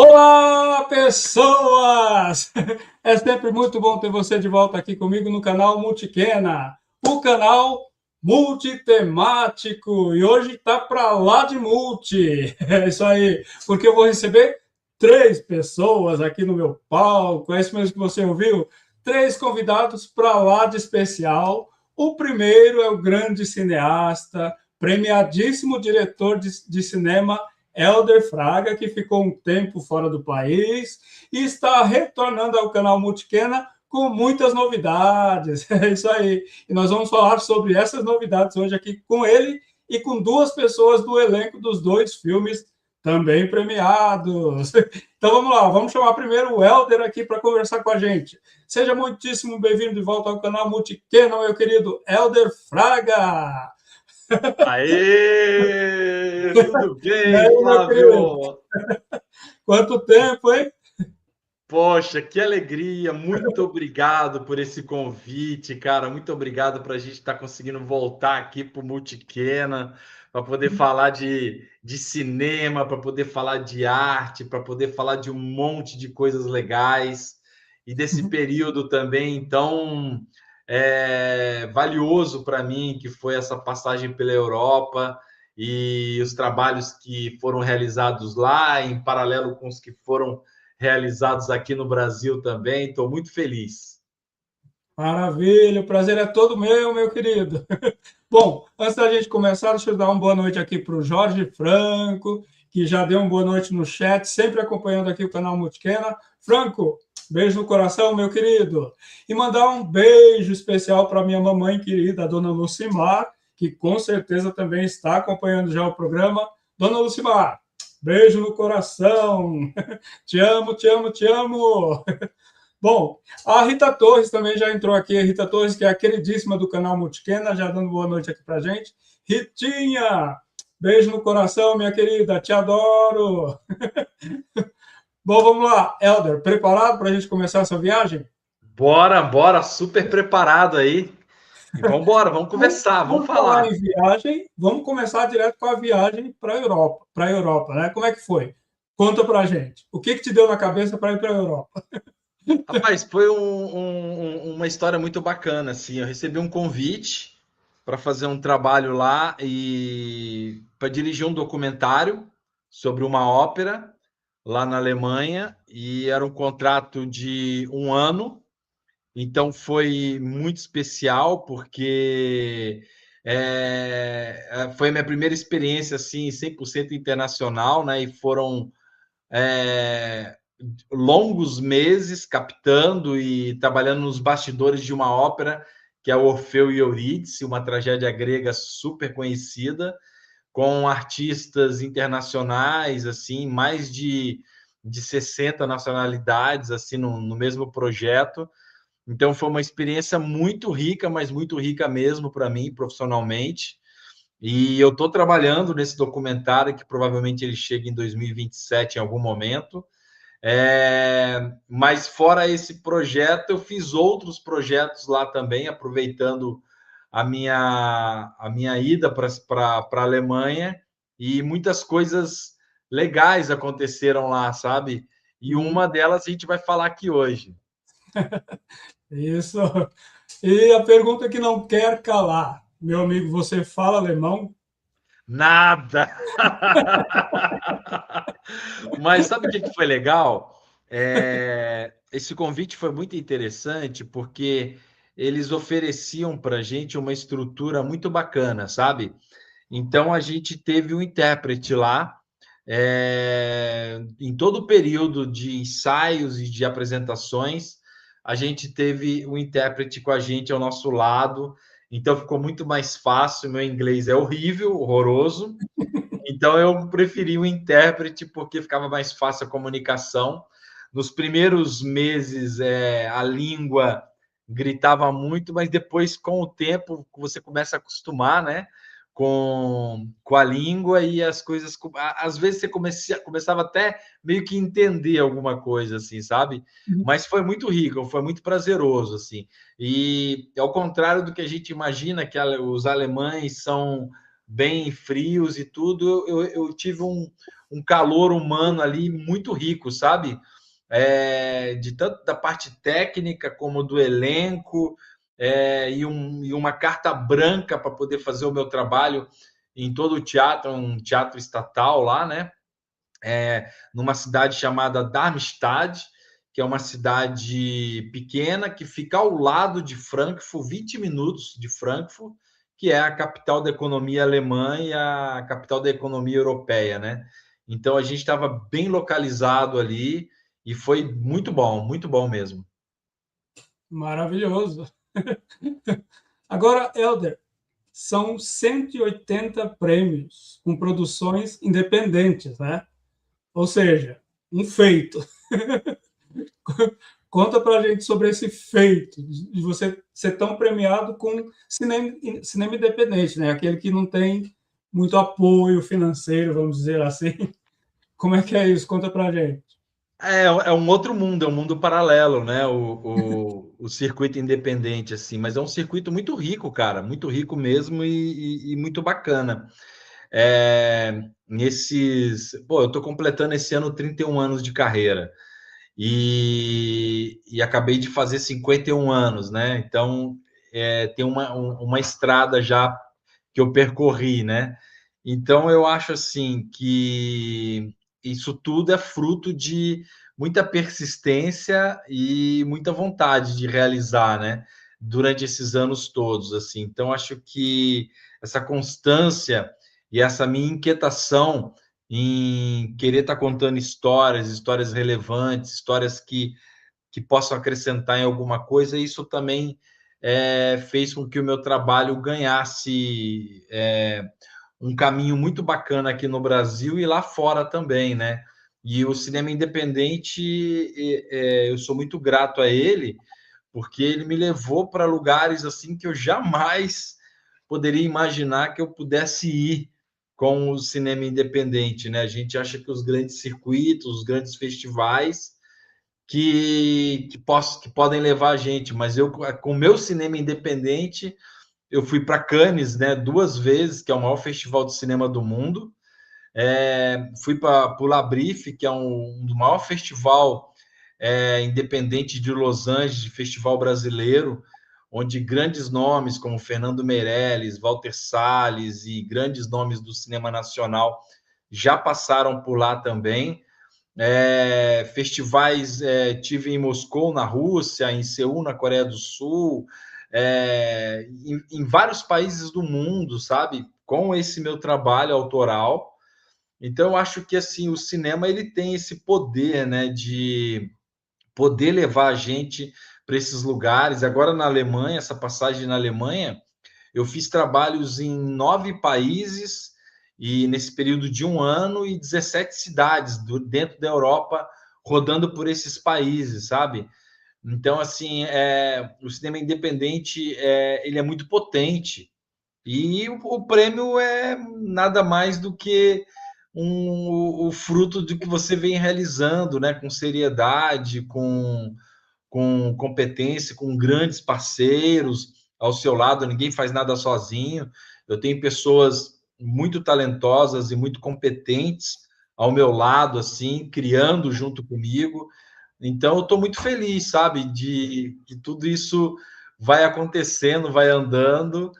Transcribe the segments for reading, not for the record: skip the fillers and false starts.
Olá, pessoas! É sempre muito bom ter você de volta aqui comigo no canal Multiquena, o canal multitemático. E hoje tá para lá de multi. É isso aí, porque eu vou receber três pessoas aqui no meu palco. É isso mesmo que você ouviu? Três convidados para lá de especial. O primeiro é o grande cineasta, premiadíssimo diretor de cinema Helder Fraga, que ficou um tempo fora do país e está retornando ao canal Multiquena com muitas novidades. É isso aí. E nós vamos falar sobre essas novidades hoje aqui com ele e com duas pessoas do elenco dos dois filmes também premiados. Então vamos lá, vamos chamar primeiro o Helder aqui para conversar com a gente. Seja muitíssimo bem-vindo de volta ao canal Multiquena, meu querido Helder Fraga. Aê! Tudo E bem, aí, meu querido? Flávio? Quanto tempo, hein? Poxa, que alegria! Muito obrigado por esse convite, cara. Muito obrigado por a gente estar conseguindo voltar aqui para o Multiquena, para poder falar de cinema, para poder falar de arte, para poder falar de um monte de coisas legais e desse período também tão valioso para mim, que foi essa passagem pela Europa e os trabalhos que foram realizados lá, em paralelo com os que foram realizados aqui no Brasil também. Estou muito feliz. Maravilha, o prazer é todo meu querido. Bom, antes da gente começar, deixa eu dar uma boa noite aqui para o Jorge Franco, que já deu uma boa noite no chat, sempre acompanhando aqui o canal Multiquena. Franco, beijo no coração, meu querido. E mandar um beijo especial para minha mamãe querida, a dona Lucimar, que com certeza também está acompanhando já o programa. Dona Lucimar, beijo no coração. Te amo, te amo, te amo. Bom, a Rita Torres também já entrou aqui. A Rita Torres, que é a queridíssima do canal Multiquena, já dando boa noite aqui pra gente. Ritinha, beijo no coração, minha querida, te adoro. Bom, vamos lá. Helder, preparado para a gente começar essa viagem? Bora, bora, super preparado aí. E vamos embora, vamos Vamos, conversar, vamos vamos falar falar. em viagem. Vamos começar direto com a viagem para a Europa, né? Como é que foi? Conta pra gente. O que te deu na cabeça para ir para a Europa? Rapaz, foi uma história muito bacana, assim. Eu recebi um convite para fazer um trabalho lá e para dirigir um documentário sobre uma ópera lá na Alemanha e era um contrato de um ano. Então foi muito especial porque foi a minha primeira experiência assim 100% internacional, né? E foram é, longos meses captando e trabalhando nos bastidores de uma ópera que é o Orfeu e Eurídice, uma tragédia grega super conhecida, com artistas internacionais, assim, mais de 60 nacionalidades assim no mesmo projeto. Então foi uma experiência muito rica, mas muito rica mesmo para mim, profissionalmente. E eu estou trabalhando nesse documentário que provavelmente ele chega em 2027 em algum momento. Mas fora esse projeto, eu fiz outros projetos lá também, aproveitando a minha ida para a Alemanha, e muitas coisas legais aconteceram lá, sabe? E uma delas a gente vai falar aqui hoje. Isso. E a pergunta que não quer calar. Meu amigo, você fala alemão? Nada! Mas sabe o que foi legal? Esse convite foi muito interessante porque eles ofereciam para a gente uma estrutura muito bacana, sabe? Então a gente teve um intérprete lá em todo o período de ensaios e de apresentações. A gente teve um intérprete com a gente ao nosso lado, então ficou muito mais fácil. Meu inglês é horrível, horroroso, então eu preferi o intérprete porque ficava mais fácil a comunicação. Nos primeiros meses a língua gritava muito, mas depois, com o tempo, você começa a acostumar, né? Com a língua e as coisas. Às vezes você começava até meio que entender alguma coisa, assim, sabe? Mas foi muito rico, foi muito prazeroso, assim. E ao contrário do que a gente imagina, que os alemães são bem frios e tudo, eu tive um calor humano ali muito rico, sabe? De tanto da parte técnica como do elenco, e uma carta branca para poder fazer o meu trabalho em todo o teatro, um teatro estatal lá, né? Numa cidade chamada Darmstadt, que é uma cidade pequena que fica ao lado de Frankfurt, 20 minutos de Frankfurt, que é a capital da economia alemã e a capital da economia europeia, né? Então a gente estava bem localizado ali e foi muito bom mesmo. Maravilhoso. Agora, Helder, são 180 prêmios com produções independentes, né? Ou seja, um feito. Conta para a gente sobre esse feito de você ser tão premiado com cinema independente, né? Aquele que não tem muito apoio financeiro, vamos dizer assim. Como é que é isso? Conta para a gente. É um outro mundo, é um mundo paralelo, né? O circuito independente, assim, mas é um circuito muito rico, cara, muito rico mesmo e muito bacana. Eu estou completando esse ano 31 anos de carreira e acabei de fazer 51 anos, né? Então, tem uma estrada já que eu percorri, né? Então, eu acho assim que isso tudo é fruto de muita persistência e muita vontade de realizar, né? Durante esses anos todos, assim. Então, acho que essa constância e essa minha inquietação em querer estar contando histórias relevantes, histórias que possam acrescentar em alguma coisa, isso também fez com que o meu trabalho ganhasse um caminho muito bacana aqui no Brasil e lá fora também, né? E o cinema independente, eu sou muito grato a ele, porque ele me levou para lugares assim que eu jamais poderia imaginar que eu pudesse ir com o cinema independente, né? A gente acha que os grandes circuitos, os grandes festivais que podem levar a gente, mas eu com o meu cinema independente eu fui para Cannes, né, 2 vezes, que é o maior festival de cinema do mundo. Fui para o Labrif, que é um do maior festival independente de Los Angeles, de festival brasileiro, onde grandes nomes como Fernando Meirelles, Walter Salles e grandes nomes do cinema nacional já passaram por lá também. Festivais tive em Moscou, na Rússia, em Seul, na Coreia do Sul, em vários países do mundo, sabe? Com esse meu trabalho autoral. Então, eu acho que assim o cinema ele tem esse poder, né, de poder levar a gente para esses lugares. Agora na Alemanha, essa passagem na Alemanha, eu fiz trabalhos em 9 países e nesse período de um ano e 17 cidades dentro da Europa, rodando por esses países, sabe? Então, assim, o cinema independente ele é muito potente e o prêmio é nada mais do que o fruto do que você vem realizando, né? Com seriedade, com competência, com grandes parceiros ao seu lado, ninguém faz nada sozinho. Eu tenho pessoas muito talentosas e muito competentes ao meu lado, assim, criando junto comigo. Então, eu estou muito feliz, sabe, de que tudo isso vai acontecendo, vai andando,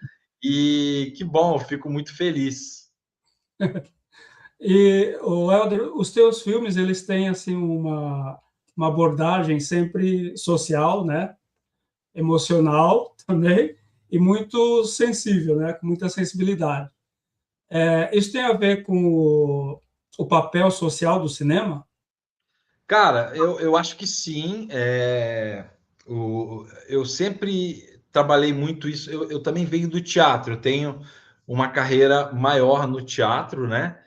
e que bom, eu fico muito feliz. E, o Helder, os teus filmes, eles têm assim uma abordagem sempre social, né? Emocional também, e muito sensível, né? Com muita sensibilidade. Isso tem a ver com o papel social do cinema? Cara, eu acho que sim. Eu sempre trabalhei muito isso. Eu também venho do teatro, eu tenho uma carreira maior no teatro, né?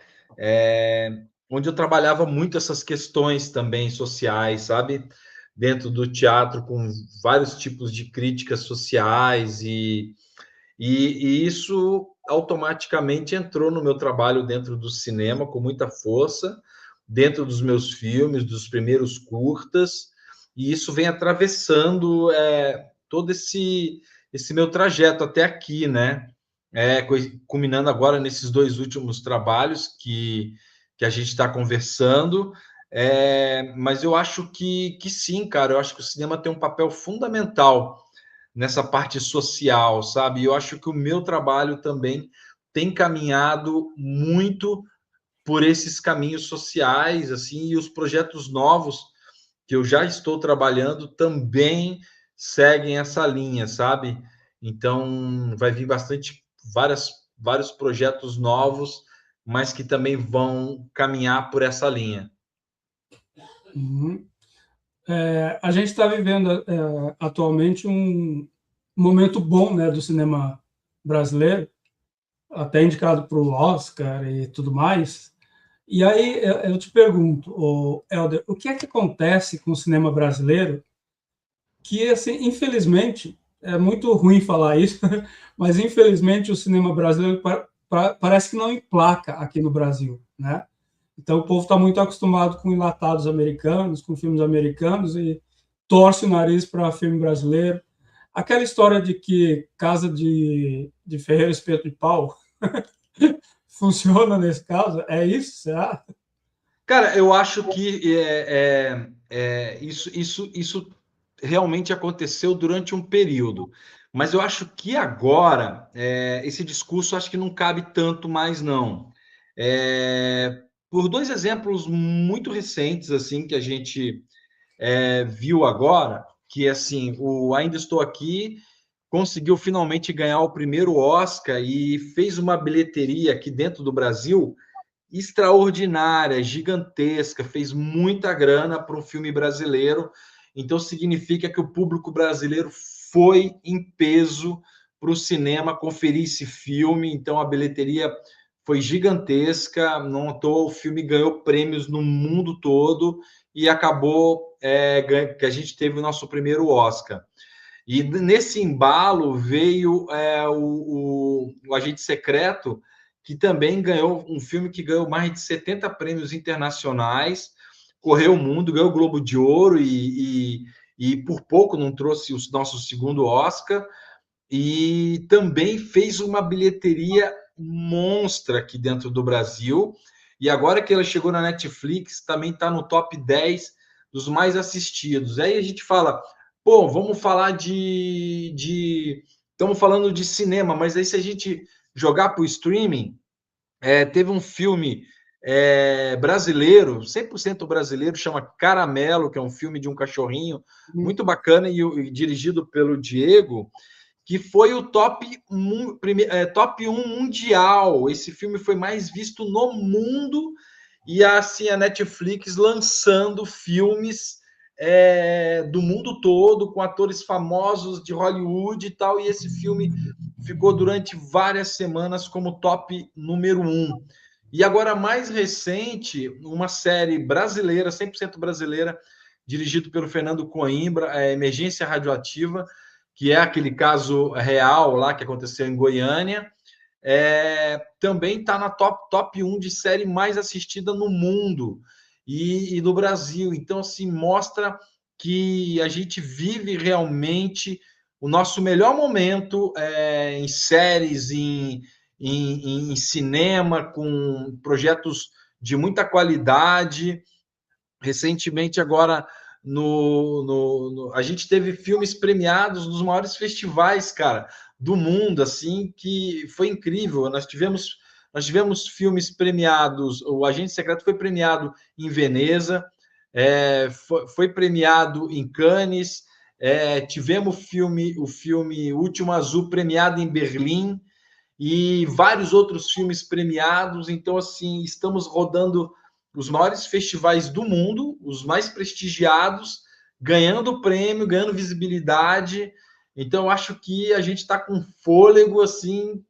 Onde eu trabalhava muito essas questões também sociais, sabe? Dentro do teatro, com vários tipos de críticas sociais, e isso automaticamente entrou no meu trabalho dentro do cinema com muita força, dentro dos meus filmes, dos primeiros curtas, e isso vem atravessando todo esse meu trajeto até aqui, né? culminando agora nesses 2 últimos trabalhos que a gente está conversando. Mas eu acho que sim, cara. Eu acho que o cinema tem um papel fundamental nessa parte social, sabe? Eu acho que o meu trabalho também tem caminhado muito por esses caminhos sociais, assim, e os projetos novos que eu já estou trabalhando também seguem essa linha, sabe? Então, vai vir vários projetos novos, mas que também vão caminhar por essa linha. Uhum. A gente está vivendo atualmente um momento bom, né, do cinema brasileiro, até indicado para o Oscar e tudo mais. E aí eu te pergunto, Helder, o que é que acontece com o cinema brasileiro que, assim, infelizmente, é muito ruim falar isso, mas infelizmente o cinema brasileiro parece que não emplaca aqui no Brasil, né? Então o povo está muito acostumado com enlatados americanos, com filmes americanos e torce o nariz para filme brasileiro. Aquela história de que casa de ferreiro espeto de pau funciona nesse caso, é isso, será? Cara, eu acho que isso realmente aconteceu durante um período, mas eu acho que agora esse discurso acho que não cabe tanto mais, não. Por 2 exemplos muito recentes assim que a gente viu agora, que assim, o Ainda Estou Aqui conseguiu finalmente ganhar o primeiro Oscar e fez uma bilheteria aqui dentro do Brasil extraordinária, gigantesca, fez muita grana para um filme brasileiro. Então significa que o público brasileiro foi em peso para o cinema conferir esse filme. Então a bilheteria foi gigantesca. Não à toa, o filme ganhou prêmios no mundo todo e acabou que a gente teve o nosso primeiro Oscar. E nesse embalo veio o Agente Secreto, que também ganhou um filme que ganhou mais de 70 prêmios internacionais, correu o mundo, ganhou o Globo de Ouro e por pouco não trouxe o nosso segundo Oscar, e também fez uma bilheteria monstra aqui dentro do Brasil. E agora que ela chegou na Netflix, também está no top 10 dos mais assistidos. Aí a gente fala, pô, vamos falar Estamos falando de cinema, mas aí se a gente jogar para o streaming, teve um filme brasileiro, 100% brasileiro, chama Caramelo, que é um filme de um cachorrinho, muito bacana, e dirigido pelo Diego, que foi o top 1 mundial. Esse filme foi mais visto no mundo, e assim a Netflix lançando filmes do mundo todo, com atores famosos de Hollywood e tal, e esse filme ficou durante várias semanas como top número 1. E agora, mais recente, uma série brasileira, 100% brasileira, dirigido pelo Fernando Coimbra, Emergência Radioativa, que é aquele caso real lá que aconteceu em Goiânia, também está na top 1 de série mais assistida no mundo e no Brasil. Então, assim, mostra que a gente vive realmente o nosso melhor momento em séries, em cinema, com projetos de muita qualidade. Recentemente, agora, a gente teve filmes premiados nos maiores festivais, cara, do mundo, assim, que foi incrível. Nós tivemos filmes premiados, o Agente Secreto foi premiado em Veneza, foi premiado em Cannes, tivemos o filme Último Azul premiado em Berlim, e vários outros filmes premiados. Então, assim, estamos rodando os maiores festivais do mundo, os mais prestigiados, ganhando prêmio, ganhando visibilidade. Então, eu acho que a gente está com fôlego, assim,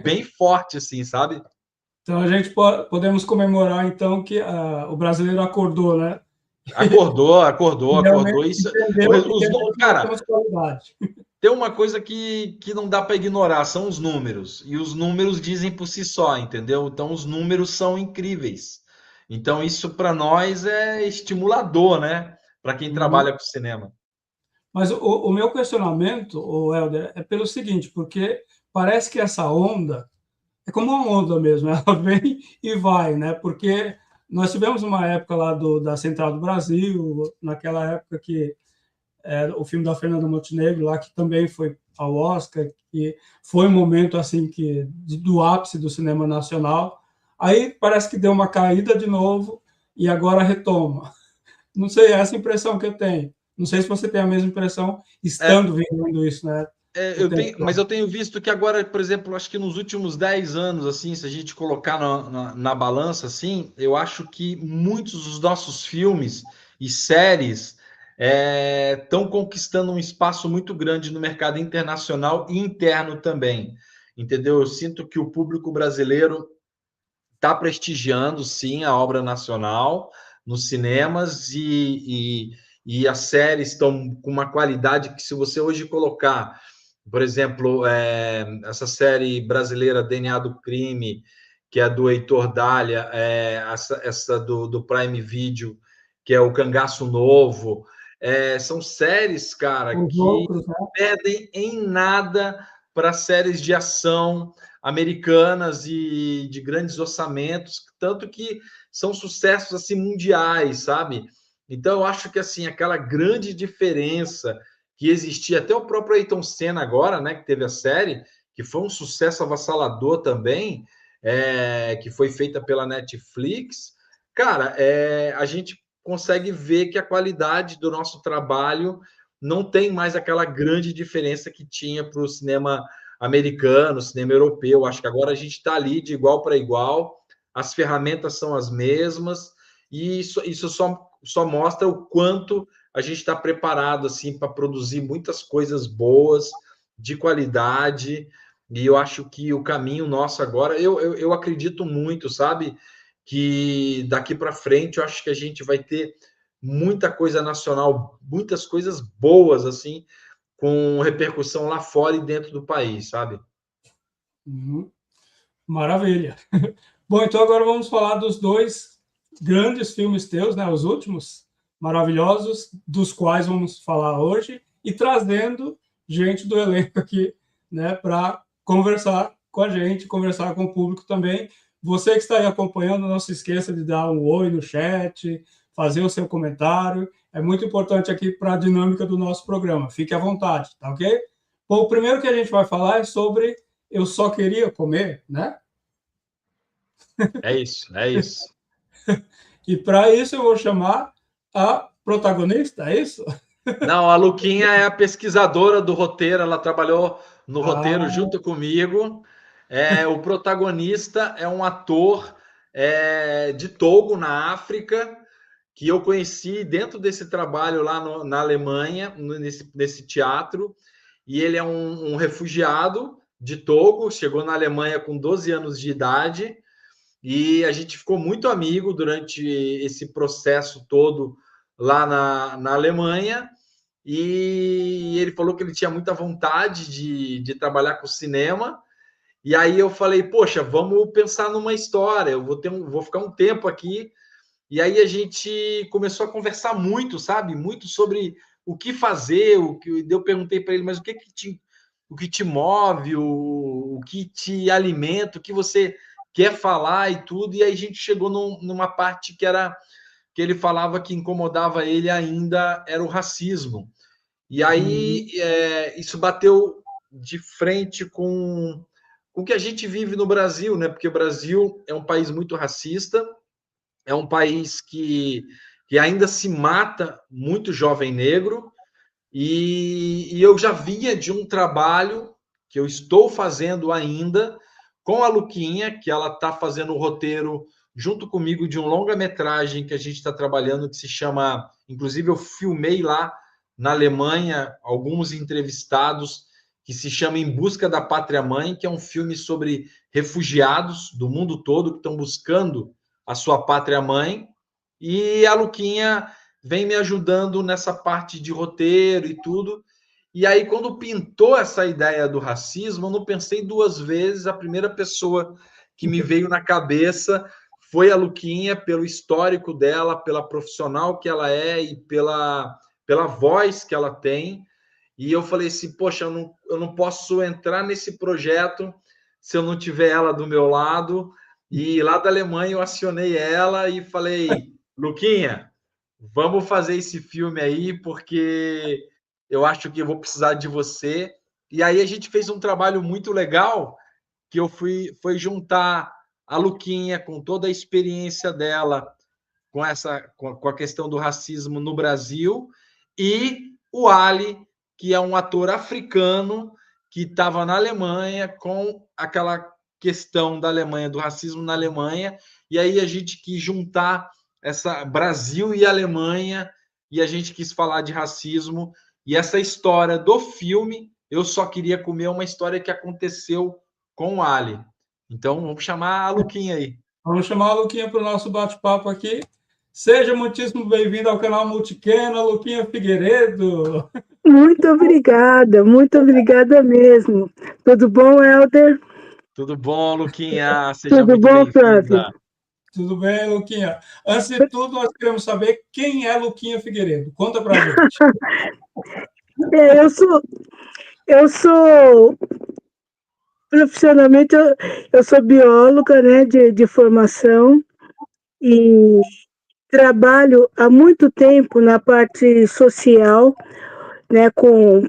bem forte, assim, sabe? Então a gente podemos comemorar então que o brasileiro acordou, né? Acordou. Realmente Isso, entendeu que nós cara, temos qualidade. tem uma coisa que não dá para ignorar, são os números. E os números dizem por si só, entendeu? Então, os números são incríveis. Então, isso para nós é estimulador, né? Para quem Uhum. trabalha com cinema. Mas o meu questionamento, o Helder, é pelo seguinte, porque parece que essa onda é como uma onda mesmo, ela vem e vai, né? Porque nós tivemos uma época lá da Central do Brasil, naquela época que o filme da Fernanda Montenegro lá, que também foi ao Oscar, que foi um momento assim que do ápice do cinema nacional. Aí parece que deu uma caída de novo e agora retoma. Não sei, é essa impressão que eu tenho. Não sei se você tem a mesma impressão É, estando vivendo isso, né? O eu tempo tenho, mas todo. eu tenho visto que agora, por exemplo, acho que nos últimos 10 anos, assim, se a gente colocar na balança, assim, eu acho que muitos dos nossos filmes e séries estão conquistando um espaço muito grande no mercado internacional e interno também. Entendeu? Eu sinto que o público brasileiro está prestigiando, sim, a obra nacional nos cinemas e as séries estão com uma qualidade que, se você hoje colocar, por exemplo, essa série brasileira DNA do Crime, que é do Heitor Dália, essa do Prime Video, que é o Cangaço Novo, são séries, cara, Os que outros, né? perdem em nada para séries de ação americanas e de grandes orçamentos, tanto que são sucessos assim mundiais, sabe? Então eu acho que assim aquela grande diferença que existia até o próprio Ayrton Senna agora, né, que teve a série, que foi um sucesso avassalador também, que foi feita pela Netflix. Cara, a gente consegue ver que a qualidade do nosso trabalho não tem mais aquela grande diferença que tinha para o cinema americano, cinema europeu. Acho que agora a gente está ali de igual para igual, as ferramentas são as mesmas, e isso só mostra o quanto a gente está preparado assim para produzir muitas coisas boas, de qualidade. E eu acho que o caminho nosso agora, eu acredito muito, sabe? Que daqui para frente eu acho que a gente vai ter muita coisa nacional, muitas coisas boas, assim, com repercussão lá fora e dentro do país, sabe? Uhum. Maravilha. Bom, então agora vamos falar dos dois grandes filmes teus, né? Os últimos maravilhosos, dos quais vamos falar hoje, e trazendo gente do elenco aqui, né, para conversar com a gente, conversar com o público também. Você que está aí acompanhando, não se esqueça de dar um oi no chat, fazer o seu comentário. É muito importante aqui para a dinâmica do nosso programa. Fique à vontade, tá ok? Bom, o primeiro que a gente vai falar é sobre Eu Só Queria Comer, né? É isso, é isso. E para isso eu vou chamar a protagonista, é isso? Não, a Luquinha é a pesquisadora do roteiro, ela trabalhou no roteiro Ah, junto comigo. O protagonista é um ator de Togo, na África, que eu conheci dentro desse trabalho lá na Alemanha, nesse teatro. E ele é um refugiado de Togo, chegou na Alemanha com 12 anos de idade, e a gente ficou muito amigo durante esse processo todo lá na Alemanha. E ele falou que ele tinha muita vontade de trabalhar com cinema. E aí eu falei, poxa, vamos pensar numa história. Eu vou ficar um tempo aqui. E aí a gente começou a conversar muito, sabe? Muito sobre o que fazer. Eu perguntei para ele, mas o que te move, o que te alimenta, o que você quer falar e tudo. E aí a gente chegou numa parte que ele falava que incomodava ele ainda era o racismo. E aí isso bateu de frente com o que a gente vive no Brasil, né? Porque o Brasil é um país muito racista, é um país que ainda se mata muito jovem negro, e eu já vinha de um trabalho que eu estou fazendo ainda com a Luquinha, que ela está fazendo o roteiro junto comigo de um longa-metragem que a gente está trabalhando, que se chama, inclusive eu filmei lá na Alemanha, alguns entrevistados, que se chama Em Busca da Pátria Mãe, que é um filme sobre refugiados do mundo todo que estão buscando a sua pátria mãe, e a Luquinha vem me ajudando nessa parte de roteiro e tudo. E aí, quando pintou essa ideia do racismo, eu não pensei duas vezes. A primeira pessoa que me veio na cabeça foi a Luquinha, pelo histórico dela, pela profissional que ela é e pela voz que ela tem. E eu falei assim, poxa, eu não posso entrar nesse projeto se eu não tiver ela do meu lado. E lá da Alemanha eu acionei ela e falei, Luquinha, vamos fazer esse filme aí, porque eu acho que eu vou precisar de você. E aí a gente fez um trabalho muito legal, que foi juntar a Luquinha com toda a experiência dela com a questão do racismo no Brasil, e o Ali, que é um ator africano que estava na Alemanha com aquela questão da Alemanha, do racismo na Alemanha, e aí a gente quis juntar essa Brasil e Alemanha, e a gente quis falar de racismo, e essa história do filme, Eu Só Queria Comer, é uma história que aconteceu com o Ali. Então, vamos chamar a Luquinha aí. Vamos chamar a Luquinha para o nosso bate-papo aqui. Seja muitíssimo bem-vindo ao canal Multicena, Luquinha Figueiredo. Muito obrigada mesmo. Tudo bom, Helder? Tudo bom, Luquinha? Seja Tudo muito bom, Flávio? bem-vinda. Tudo bem, Luquinha? Antes de tudo, nós queremos saber quem é Luquinha Figueiredo. Conta para a gente. Eu sou profissionalmente, eu sou bióloga, né, de formação, e trabalho há muito tempo na parte social, né, com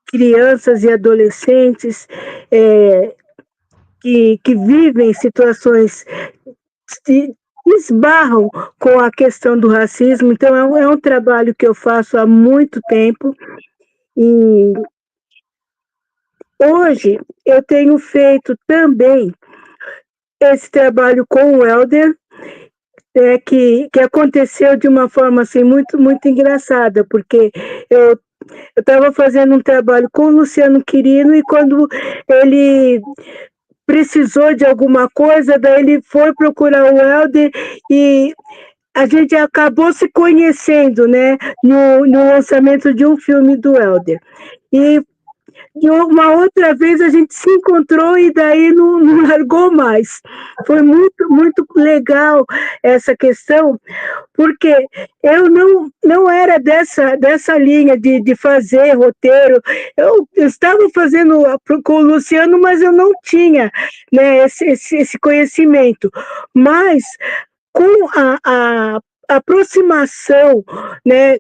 crianças e adolescentes que vivem situações que esbarram com a questão do racismo. Então, é um trabalho que eu faço há muito tempo, e hoje eu tenho feito também esse trabalho com o Helder, que aconteceu de uma forma assim, muito engraçada, porque eu estava fazendo um trabalho com o Luciano Quirino, e quando ele precisou de alguma coisa, daí ele foi procurar o Helder, e a gente acabou se conhecendo, né, no lançamento de um filme do Helder. E uma outra vez a gente se encontrou e daí não largou mais. Foi muito legal essa questão, porque eu não era dessa linha de fazer roteiro. Eu estava fazendo com o Luciano, mas eu não tinha, né, esse conhecimento. Mas com a aproximação, né,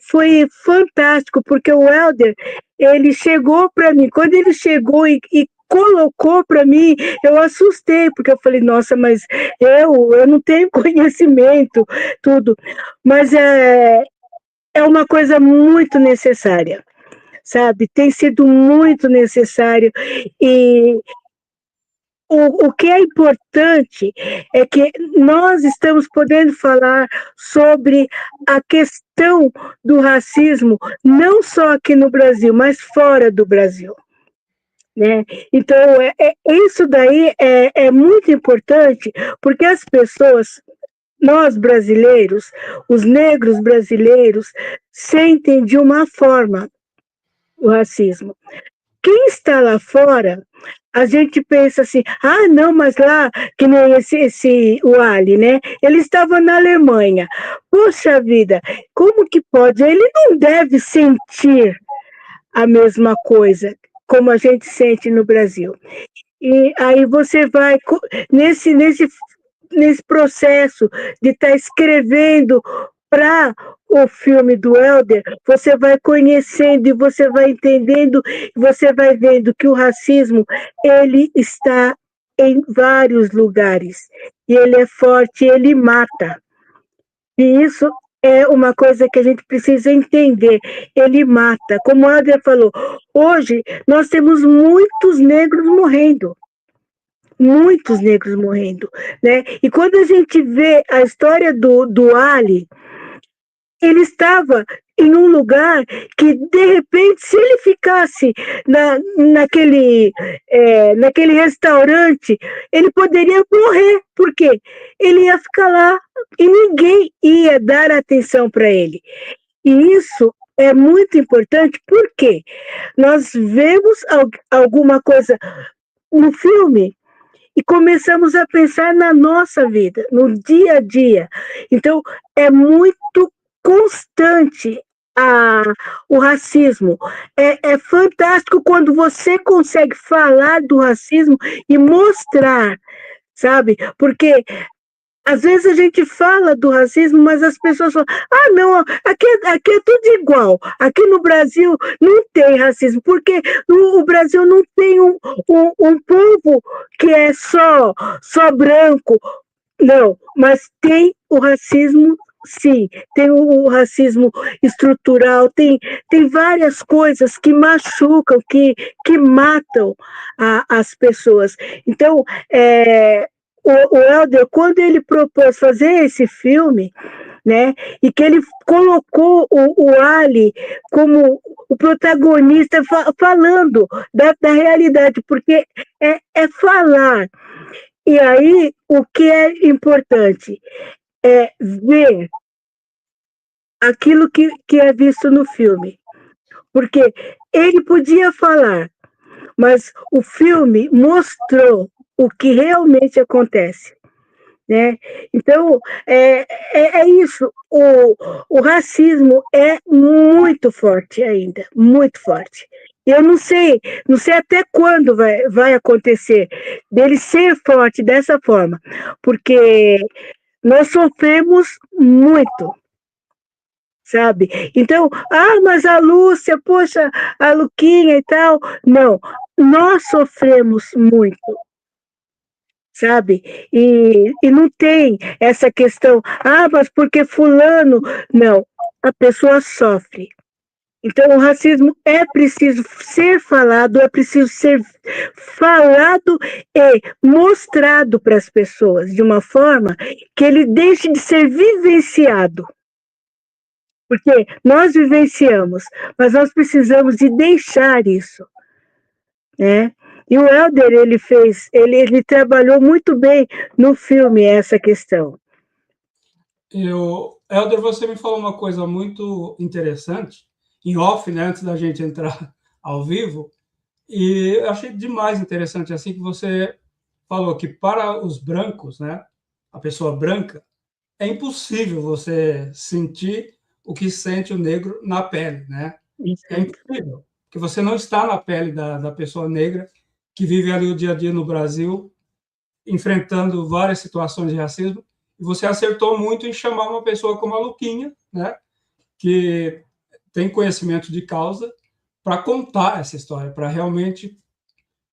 foi fantástico, porque o Helder, ele chegou para mim, quando ele chegou e colocou para mim, eu assustei, porque eu falei, nossa, mas eu não tenho conhecimento, tudo, mas é uma coisa muito necessária, sabe? Tem sido muito necessário, e o que é importante é que nós estamos podendo falar sobre a questão do racismo, não só aqui no Brasil, mas fora do Brasil, né? Então, isso daí é muito importante, porque as pessoas, nós brasileiros, os negros brasileiros, sentem de uma forma o racismo. Quem está lá fora, a gente pensa assim, ah, não, mas lá, que nem o Ali, né? Ele estava na Alemanha. Poxa vida, como que pode? Ele não deve sentir a mesma coisa como a gente sente no Brasil. E aí você vai nesse processo de estar escrevendo para o filme do Helder, você vai conhecendo e você vai entendendo, você vai vendo que o racismo, ele está em vários lugares, e ele é forte, ele mata. E isso é uma coisa que a gente precisa entender, ele mata. Como o Helder falou, hoje nós temos muitos negros morrendo, né? E quando a gente vê a história do Ali, ele estava em um lugar que, de repente, se ele ficasse naquele restaurante, ele poderia morrer, porque ele ia ficar lá e ninguém ia dar atenção para ele. E isso é muito importante, porque nós vemos alguma coisa no filme e começamos a pensar na nossa vida, no dia a dia. Então, é muito constante a, o racismo. É fantástico quando você consegue falar do racismo e mostrar, sabe? Porque às vezes a gente fala do racismo, mas as pessoas falam: ah, não, aqui é tudo igual. Aqui no Brasil não tem racismo, porque o Brasil não tem um povo que é só branco. Não, mas tem o racismo, sim, tem o racismo estrutural, tem várias coisas que machucam, que matam as pessoas. Então, o Helder, quando ele propôs fazer esse filme, né, e que ele colocou o Ali como o protagonista falando da realidade, porque é falar. E aí, o que é importante é ver aquilo que é visto no filme. Porque ele podia falar, mas o filme mostrou o que realmente acontece. Né? Então, é isso. O racismo é muito forte ainda, muito forte. Eu não sei até quando vai acontecer dele ser forte dessa forma, porque nós sofremos muito, sabe? Então, mas a Lúcia, poxa, a Luquinha e tal. Não, nós sofremos muito, sabe? E não tem essa questão, mas porque fulano. Não, a pessoa sofre. Então, o racismo é preciso ser falado, é preciso ser falado e mostrado para as pessoas de uma forma que ele deixe de ser vivenciado. Porque nós vivenciamos, mas nós precisamos de deixar isso, né? E o Helder, ele trabalhou muito bem no filme essa questão. Helder, você me falou uma coisa muito interessante, em off, né, antes da gente entrar ao vivo, e eu achei demais interessante assim que você falou que para os brancos, né, a pessoa branca, é impossível você sentir o que sente o negro na pele, né? É impossível, porque você não está na pele da pessoa negra que vive ali o dia a dia no Brasil, enfrentando várias situações de racismo, e você acertou muito em chamar uma pessoa como a Luquinha, né, que tem conhecimento de causa, para contar essa história, para realmente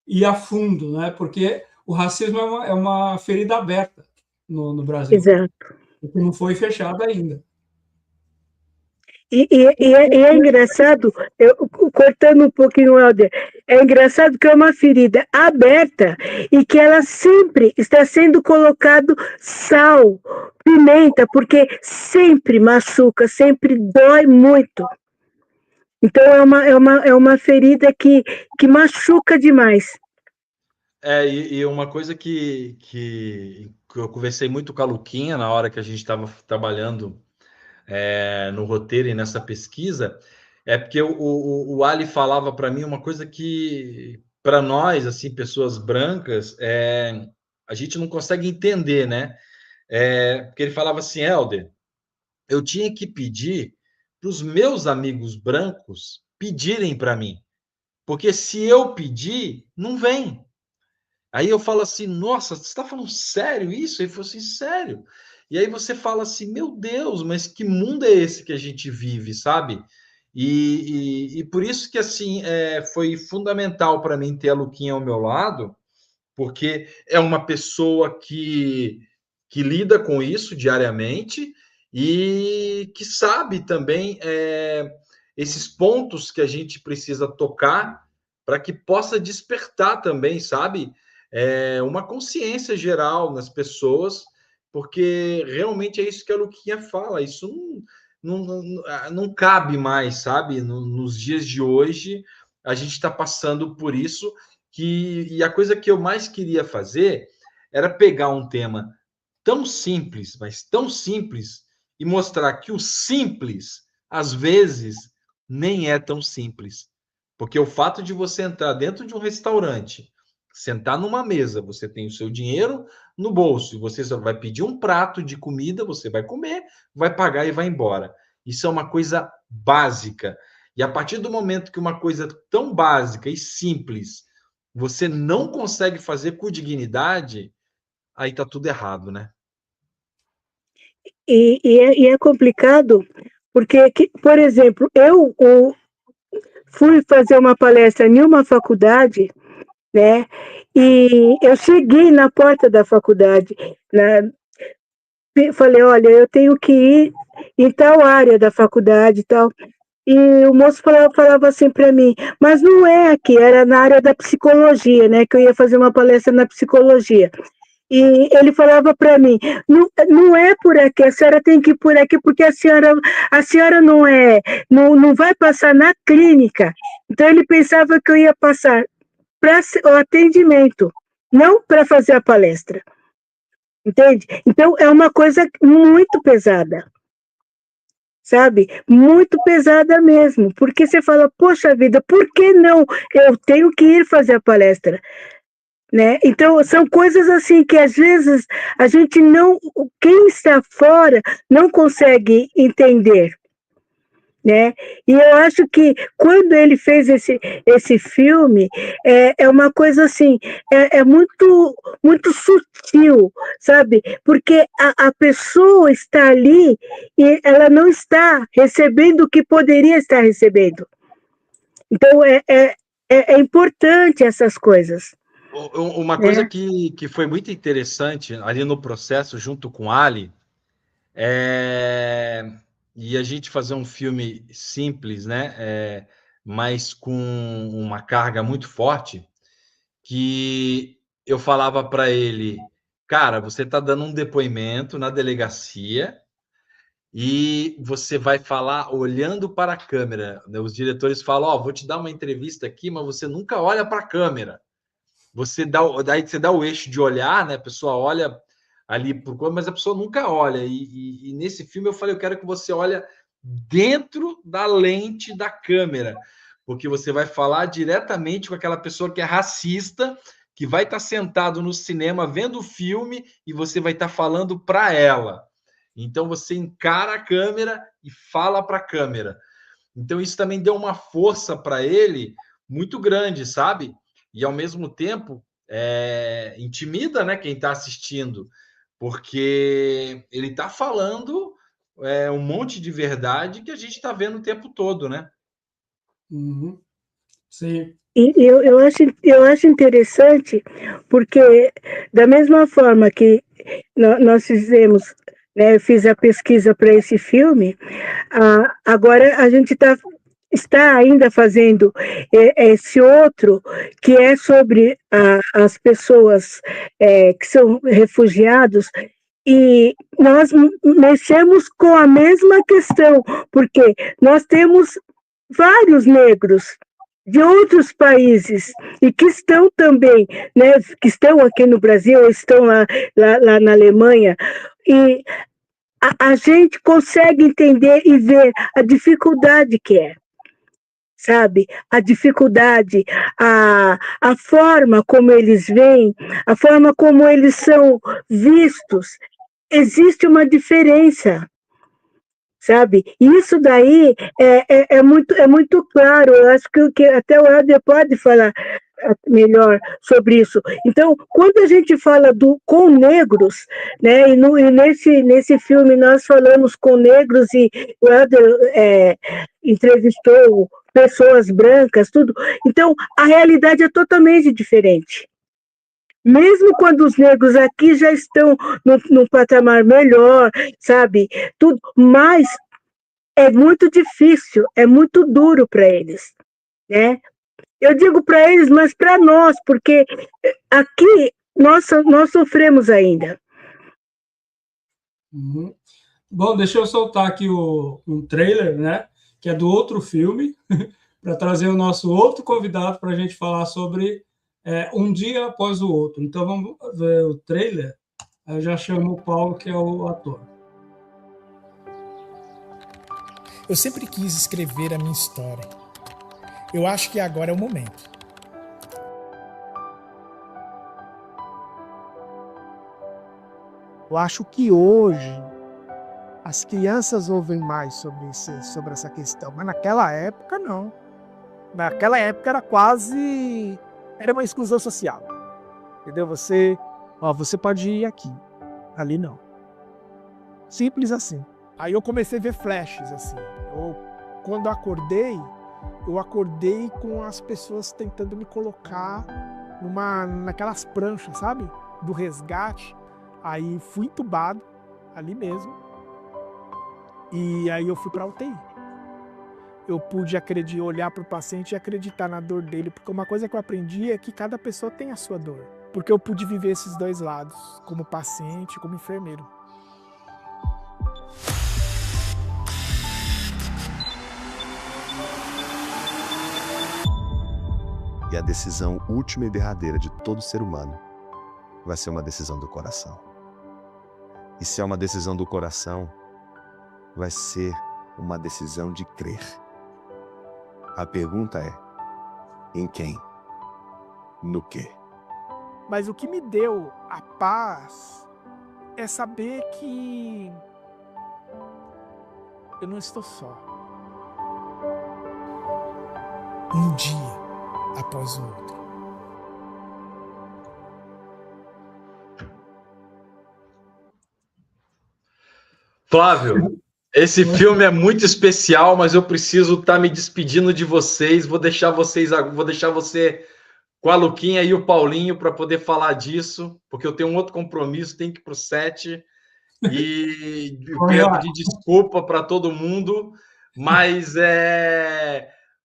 ir a fundo, né, porque o racismo é uma ferida aberta no Brasil, Exato. que não foi fechada ainda. E é engraçado, cortando um pouquinho o Helder, é engraçado que é uma ferida aberta e que ela sempre está sendo colocado sal, pimenta, porque sempre machuca, sempre dói muito. Então é uma ferida que machuca demais. E uma coisa que eu conversei muito com a Luquinha na hora que a gente estava trabalhando no roteiro e nessa pesquisa, é porque o Ali falava para mim uma coisa que, para nós, assim, pessoas brancas, a gente não consegue entender, né? Porque ele falava assim, Helder, eu tinha que pedir para os meus amigos brancos pedirem para mim, porque se eu pedir, não vem. Aí eu falo assim, nossa, você está falando sério isso? Ele falou assim, sério. E aí você fala assim, meu Deus, mas que mundo é esse que a gente vive, sabe? E por isso que assim foi fundamental para mim ter a Luquinha ao meu lado, porque é uma pessoa que lida com isso diariamente e que sabe também esses pontos que a gente precisa tocar para que possa despertar também, sabe? Uma consciência geral nas pessoas, porque realmente é isso que a Luquinha fala, isso não cabe mais, sabe? Nos dias de hoje, a gente está passando por isso, e a coisa que eu mais queria fazer era pegar um tema tão simples, mas tão simples, e mostrar que o simples, às vezes, nem é tão simples. Porque o fato de você entrar dentro de um restaurante, sentar numa mesa, você tem o seu dinheiro no bolso, e você só vai pedir um prato de comida, você vai comer, vai pagar e vai embora. Isso é uma coisa básica. E a partir do momento que uma coisa tão básica e simples você não consegue fazer com dignidade, aí está tudo errado, né? E é complicado, porque, por exemplo, fui fazer uma palestra em uma faculdade, né? E eu cheguei na porta da faculdade, né? Falei, olha, eu tenho que ir em tal área da faculdade e tal. E o moço falava assim para mim, mas não é aqui, era na área da psicologia, né? Que eu ia fazer uma palestra na psicologia. E ele falava para mim, não, não é por aqui, a senhora tem que ir por aqui, porque a senhora não vai passar na clínica. Então ele pensava que eu ia passar para o atendimento, não para fazer a palestra. Entende? Então é uma coisa muito pesada. Sabe? Muito pesada mesmo, porque você fala, poxa vida, por que não? Eu tenho que ir fazer a palestra, né? Então, são coisas assim que às vezes a gente não, quem está fora não consegue entender, né? E eu acho que quando ele fez esse filme, é uma coisa assim, é muito sutil, sabe? Porque a pessoa está ali e ela não está recebendo o que poderia estar recebendo. Então, é importante essas coisas. Uma coisa que foi muito interessante ali no processo, junto com Ali, e a gente fazer um filme simples, né? Mas com uma carga muito forte, que eu falava para ele, cara, você está dando um depoimento na delegacia e você vai falar olhando para a câmera. Os diretores falam, ó, vou te dar uma entrevista aqui, mas você nunca olha para a câmera. Daí você dá o eixo de olhar, né? A pessoa olha ali por coisa, mas a pessoa nunca olha. E nesse filme eu falei, eu quero que você olhe dentro da lente da câmera, porque você vai falar diretamente com aquela pessoa que é racista, que vai estar sentado no cinema vendo o filme e você vai estar falando para ela. Então você encara a câmera e fala para a câmera. Então isso também deu uma força para ele muito grande, sabe? E ao mesmo tempo intimida, né, quem está assistindo, porque ele está falando um monte de verdade que a gente está vendo o tempo todo, né? Uhum. Sim. E eu acho interessante, porque da mesma forma que nós fizemos, né, eu fiz a pesquisa para esse filme, agora a gente está ainda fazendo esse outro, que é sobre as pessoas que são refugiados, e nós mexemos com a mesma questão, porque nós temos vários negros de outros países e que estão também, né, que estão aqui no Brasil, estão lá na Alemanha, e a gente consegue entender e ver a dificuldade que é, sabe? A dificuldade, a forma como eles veem, a forma como eles são vistos, existe uma diferença, sabe? Isso daí é muito claro. Eu acho que até o Helder pode falar melhor sobre isso. Então, quando a gente fala com negros, né? E nesse filme nós falamos com negros e o Helder entrevistou pessoas brancas, tudo. Então, a realidade é totalmente diferente. Mesmo quando os negros aqui já estão no patamar melhor, sabe? Tudo, mas é muito difícil, é muito duro para eles, né? Eu digo para eles, mas para nós, porque aqui nós sofremos ainda. Uhum. Bom, deixa eu soltar aqui um trailer, né? Que é do outro filme, para trazer o nosso outro convidado para a gente falar sobre Um Dia Após o Outro. Então vamos ver o trailer. Aí eu já chamo o Paulo, que é o ator. Eu sempre quis escrever a minha história. Eu acho que agora é o momento. Eu acho que hoje as crianças ouvem mais sobre essa questão, mas naquela época não. Naquela época era uma exclusão social, entendeu? Você pode ir aqui, ali não. Simples assim. Aí eu comecei a ver flashes assim. Quando eu acordei com as pessoas tentando me colocar naquelas pranchas, sabe? Do resgate. Aí fui entubado ali mesmo. E aí eu fui para a UTI. Eu pude olhar para o paciente e acreditar na dor dele, porque uma coisa que eu aprendi é que cada pessoa tem a sua dor. Porque eu pude viver esses dois lados, como paciente, como enfermeiro. E a decisão última e derradeira de todo ser humano vai ser uma decisão do coração. E se é uma decisão do coração, vai ser uma decisão de crer. A pergunta é: em quem? No quê? Mas o que me deu a paz é saber que eu não estou só. Um dia após o outro. Flávio, esse filme é muito especial, mas eu preciso estar me despedindo de vocês. Vou deixar você com a Luquinha e o Paulinho para poder falar disso, porque eu tenho um outro compromisso, tenho que ir para o set. E quero pedir desculpa para todo mundo, mas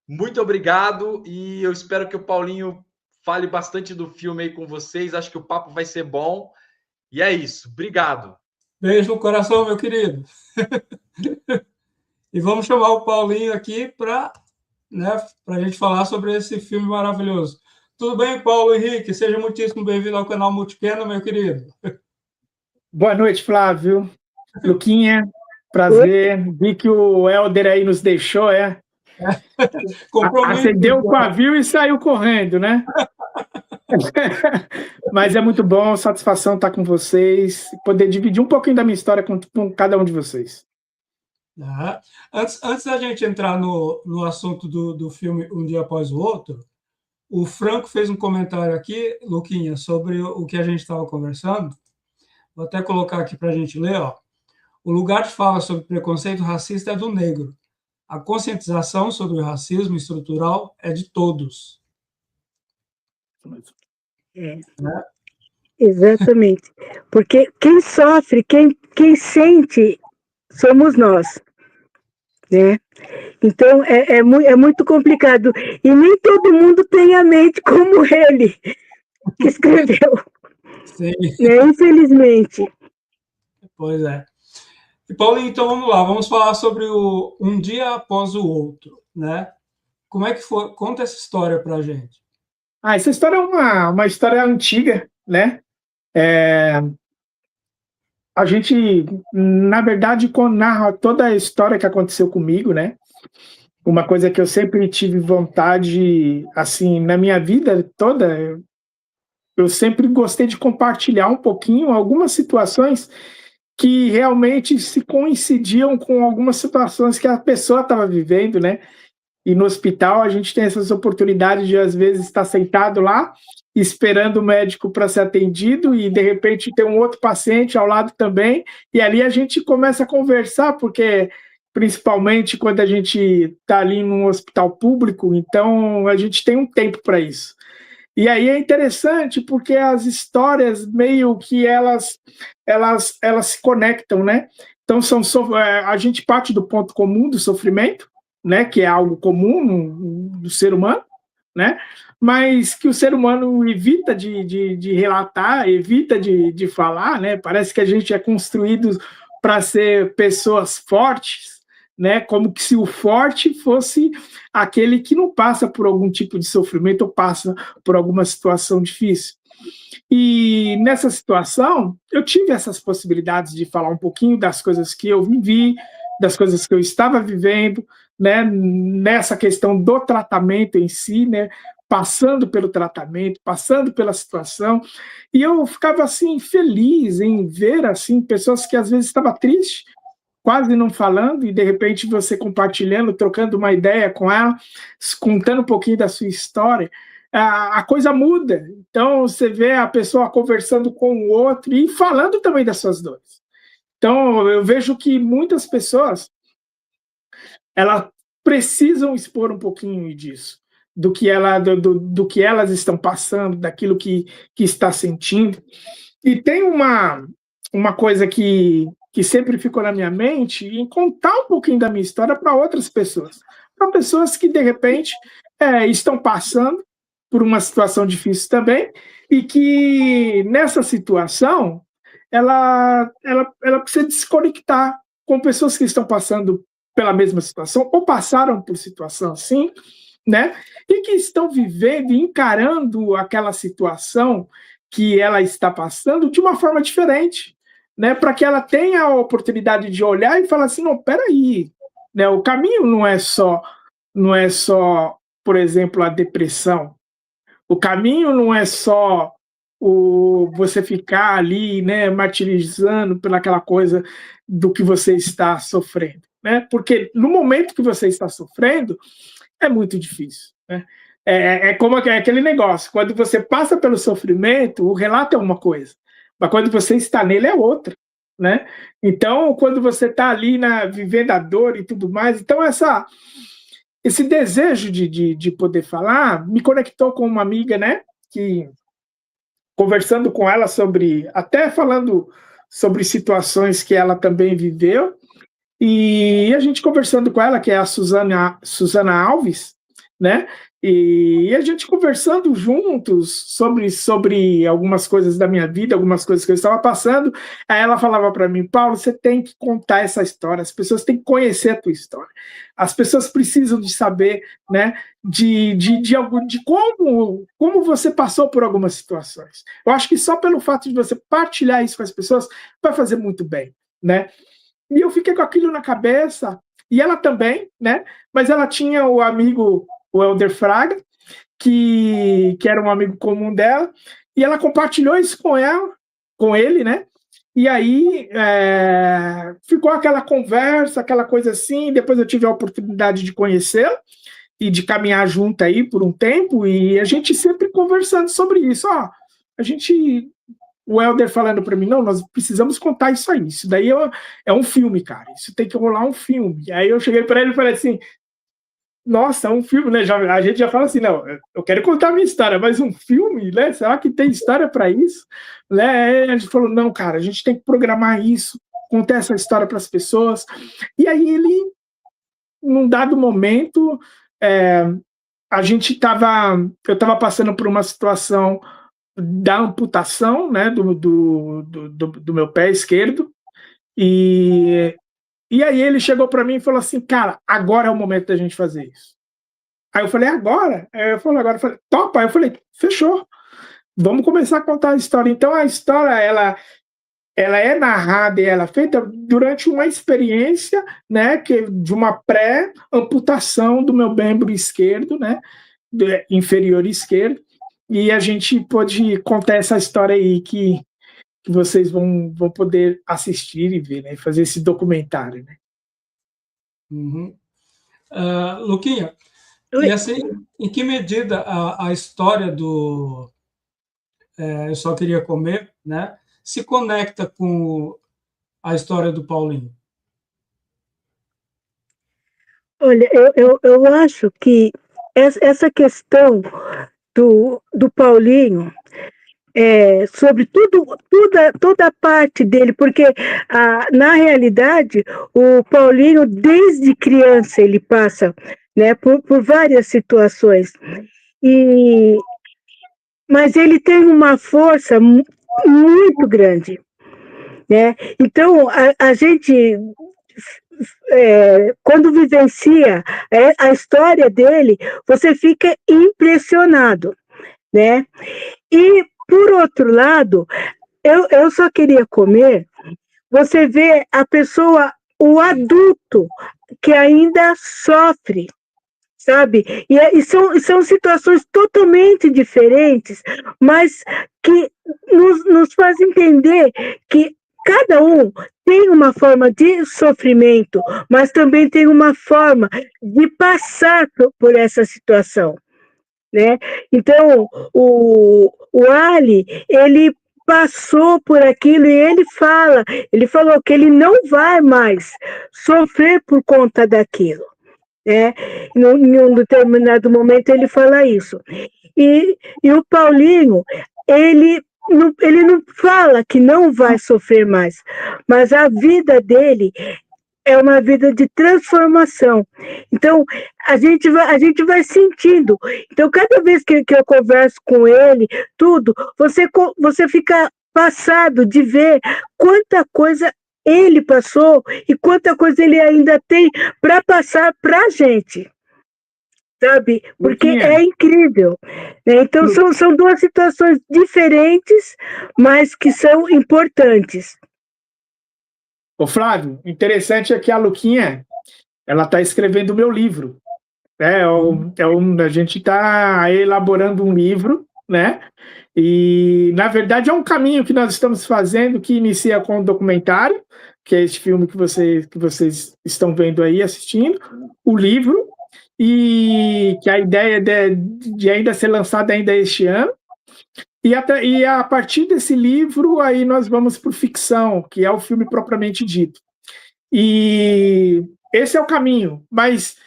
muito obrigado, e eu espero que o Paulinho fale bastante do filme aí com vocês. Acho que o papo vai ser bom. E é isso. Obrigado. Beijo no coração, meu querido. E vamos chamar o Paulinho aqui para a gente falar sobre esse filme maravilhoso. Tudo bem, Paulo Henrique? Seja muitíssimo bem-vindo ao canal Multicena, meu querido. Boa noite, Flávio. Luquinha, prazer. Vi que o Helder aí nos deixou, acendeu o pavio e saiu correndo, né? Mas é muito bom, satisfação estar com vocês, poder dividir um pouquinho da minha história com cada um de vocês. Antes da gente entrar no assunto do filme Um Dia Após o Outro, o Franco fez um comentário aqui, Luquinha, sobre o que a gente estava conversando. Vou até colocar aqui para a gente ler. O lugar de fala sobre preconceito racista é do negro. A conscientização sobre o racismo estrutural é de todos. Exatamente. Porque quem sofre, quem sente, somos nós. Né? Então, é muito complicado. E nem todo mundo tem a mente como ele, que escreveu. Sim. Né? Infelizmente. Pois é. E, Paulinho, então vamos lá. Vamos falar sobre o Um Dia Após o Outro. Né? Como é que foi? Conta essa história para a gente. Essa história é uma história antiga, né? A gente, na verdade, narra toda a história que aconteceu comigo, né? Uma coisa que eu sempre tive vontade, assim, na minha vida toda, eu sempre gostei de compartilhar um pouquinho algumas situações que realmente se coincidiam com algumas situações que a pessoa estava vivendo, né? E no hospital a gente tem essas oportunidades de, às vezes, estar sentado lá, esperando o médico para ser atendido, e de repente tem um outro paciente ao lado também, e ali a gente começa a conversar, porque principalmente quando a gente está ali num hospital público, então a gente tem um tempo para isso. E aí é interessante porque as histórias meio que elas se conectam, né? Então a gente parte do ponto comum do sofrimento, né, que é algo comum do ser humano, né, mas que o ser humano evita de relatar, evita de falar, né, parece que a gente é construído para ser pessoas fortes, né, como que se o forte fosse aquele que não passa por algum tipo de sofrimento ou passa por alguma situação difícil. E nessa situação, eu tive essas possibilidades de falar um pouquinho das coisas que eu vivi, das coisas que eu estava vivendo, né, nessa questão do tratamento em si, né, passando pelo tratamento, passando pela situação, e eu ficava assim feliz em ver assim pessoas que às vezes estavam tristes quase não falando, e de repente você compartilhando, trocando uma ideia com ela, contando um pouquinho da sua história, a coisa muda. Então, você vê a pessoa conversando com o outro e falando também das suas dores. Então, eu vejo que muitas pessoas, elas precisam expor um pouquinho disso, do que elas estão passando, daquilo que está sentindo. E tem uma coisa que sempre ficou na minha mente, em contar um pouquinho da minha história para outras pessoas. Para pessoas que, de repente, estão passando por uma situação difícil também, e que, nessa situação, ela precisa desconectar com pessoas que estão passando pela mesma situação, ou passaram por situação assim, né? E que estão vivendo e encarando aquela situação que ela está passando de uma forma diferente, né? Para que ela tenha a oportunidade de olhar e falar assim, não, peraí, né? O caminho não é só, por exemplo, a depressão. O caminho não é só você ficar ali, né, martirizando pelaquela coisa do que você está sofrendo, né? Porque no momento que você está sofrendo, é muito difícil, né? Como aquele negócio, quando você passa pelo sofrimento, o relato é uma coisa, mas quando você está nele é outra, né? Então, quando você está ali vivendo a dor e tudo mais, então esse desejo de poder falar me conectou com uma amiga, né, que, conversando com ela até falando sobre situações que ela também viveu, e a gente conversando com ela, que é a Suzana Alves, né? E a gente conversando juntos sobre algumas coisas da minha vida, algumas coisas que eu estava passando. Aí ela falava para mim, Paulo, você tem que contar essa história, as pessoas têm que conhecer a tua história, as pessoas precisam de saber, né, de como você passou por algumas situações. Eu acho que só pelo fato de você partilhar isso com as pessoas vai fazer muito bem, né? E eu fiquei com aquilo na cabeça, e ela também, né? Mas ela tinha o amigo, o Helder Fraga, que era um amigo comum dela, e ela compartilhou isso com ele, né? E aí ficou aquela conversa, aquela coisa assim. Depois eu tive a oportunidade de conhecê-la e de caminhar junto aí por um tempo, e a gente sempre conversando sobre isso. O Helder falando para mim, não, nós precisamos contar isso aí, isso daí é um filme, cara, isso tem que rolar um filme. E aí eu cheguei para ele e falei assim, nossa, um filme, né? A gente já fala assim, não, eu quero contar a minha história, mas um filme, né? Será que tem história para isso? Né? A gente falou, não, cara, a gente tem que programar isso, contar essa história para as pessoas. E aí ele, num dado momento, eu estava passando por uma situação da amputação, né, do meu pé esquerdo, e aí ele chegou para mim e falou assim, cara, agora é o momento da gente fazer isso. Aí eu falei, agora? Eu falei, topa. Aí eu falei, fechou, vamos começar a contar a história. Então a história, ela é narrada e ela é feita durante uma experiência, né, de uma pré-amputação do meu membro esquerdo, né, inferior esquerdo. E a gente pode contar essa história aí que vocês vão poder assistir e ver, né? Fazer esse documentário, né? Uhum. Luquinha, e assim, em que medida a história do Eu Só Queria Comer, né, se conecta com a história do Paulinho? Olha, eu acho que essa questão do Paulinho, sobre toda a parte dele, porque na realidade o Paulinho desde criança ele passa, né, por várias situações, mas ele tem uma força muito grande, né? Então a gente quando vivencia a história dele, você fica impressionado, né? E, por outro lado, eu Só Queria Comer, você vê a pessoa, o adulto, que ainda sofre, sabe? E são situações totalmente diferentes, mas que nos faz entender que cada um tem uma forma de sofrimento, mas também tem uma forma de passar por essa situação, né? Então, o Ali, ele passou por aquilo e ele falou que ele não vai mais sofrer por conta daquilo, né? Em um determinado momento ele fala isso. E o Paulinho, ele não fala que não vai sofrer mais, mas a vida dele é uma vida de transformação. Então, a gente vai sentindo. Então, cada vez que eu converso com ele, tudo, você fica passado de ver quanta coisa ele passou e quanta coisa ele ainda tem para passar para a gente. Sabe? Porque é incrível. Né? Então, são duas situações diferentes, mas que são importantes. Ô Flávio, interessante é que a Luquinha, ela está escrevendo o meu livro. Né? A gente está elaborando um livro, né? E, na verdade, é um caminho que nós estamos fazendo, que inicia com o documentário, que é este filme que vocês estão vendo aí, assistindo, o livro, e que a ideia de ainda ser lançado ainda este ano. E a partir desse livro, aí nós vamos para ficção, que é o filme propriamente dito. E esse é o caminho. Mas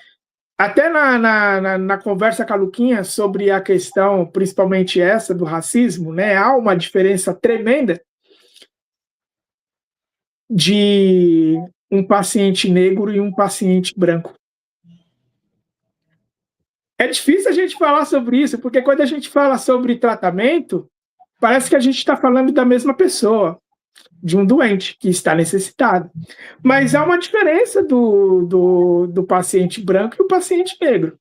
até na conversa com a Luquinha sobre a questão, principalmente essa do racismo, né, há uma diferença tremenda de um paciente negro e um paciente branco. É difícil a gente falar sobre isso, porque quando a gente fala sobre tratamento, parece que a gente está falando da mesma pessoa, de um doente que está necessitado. Mas há uma diferença do paciente branco e o paciente negro.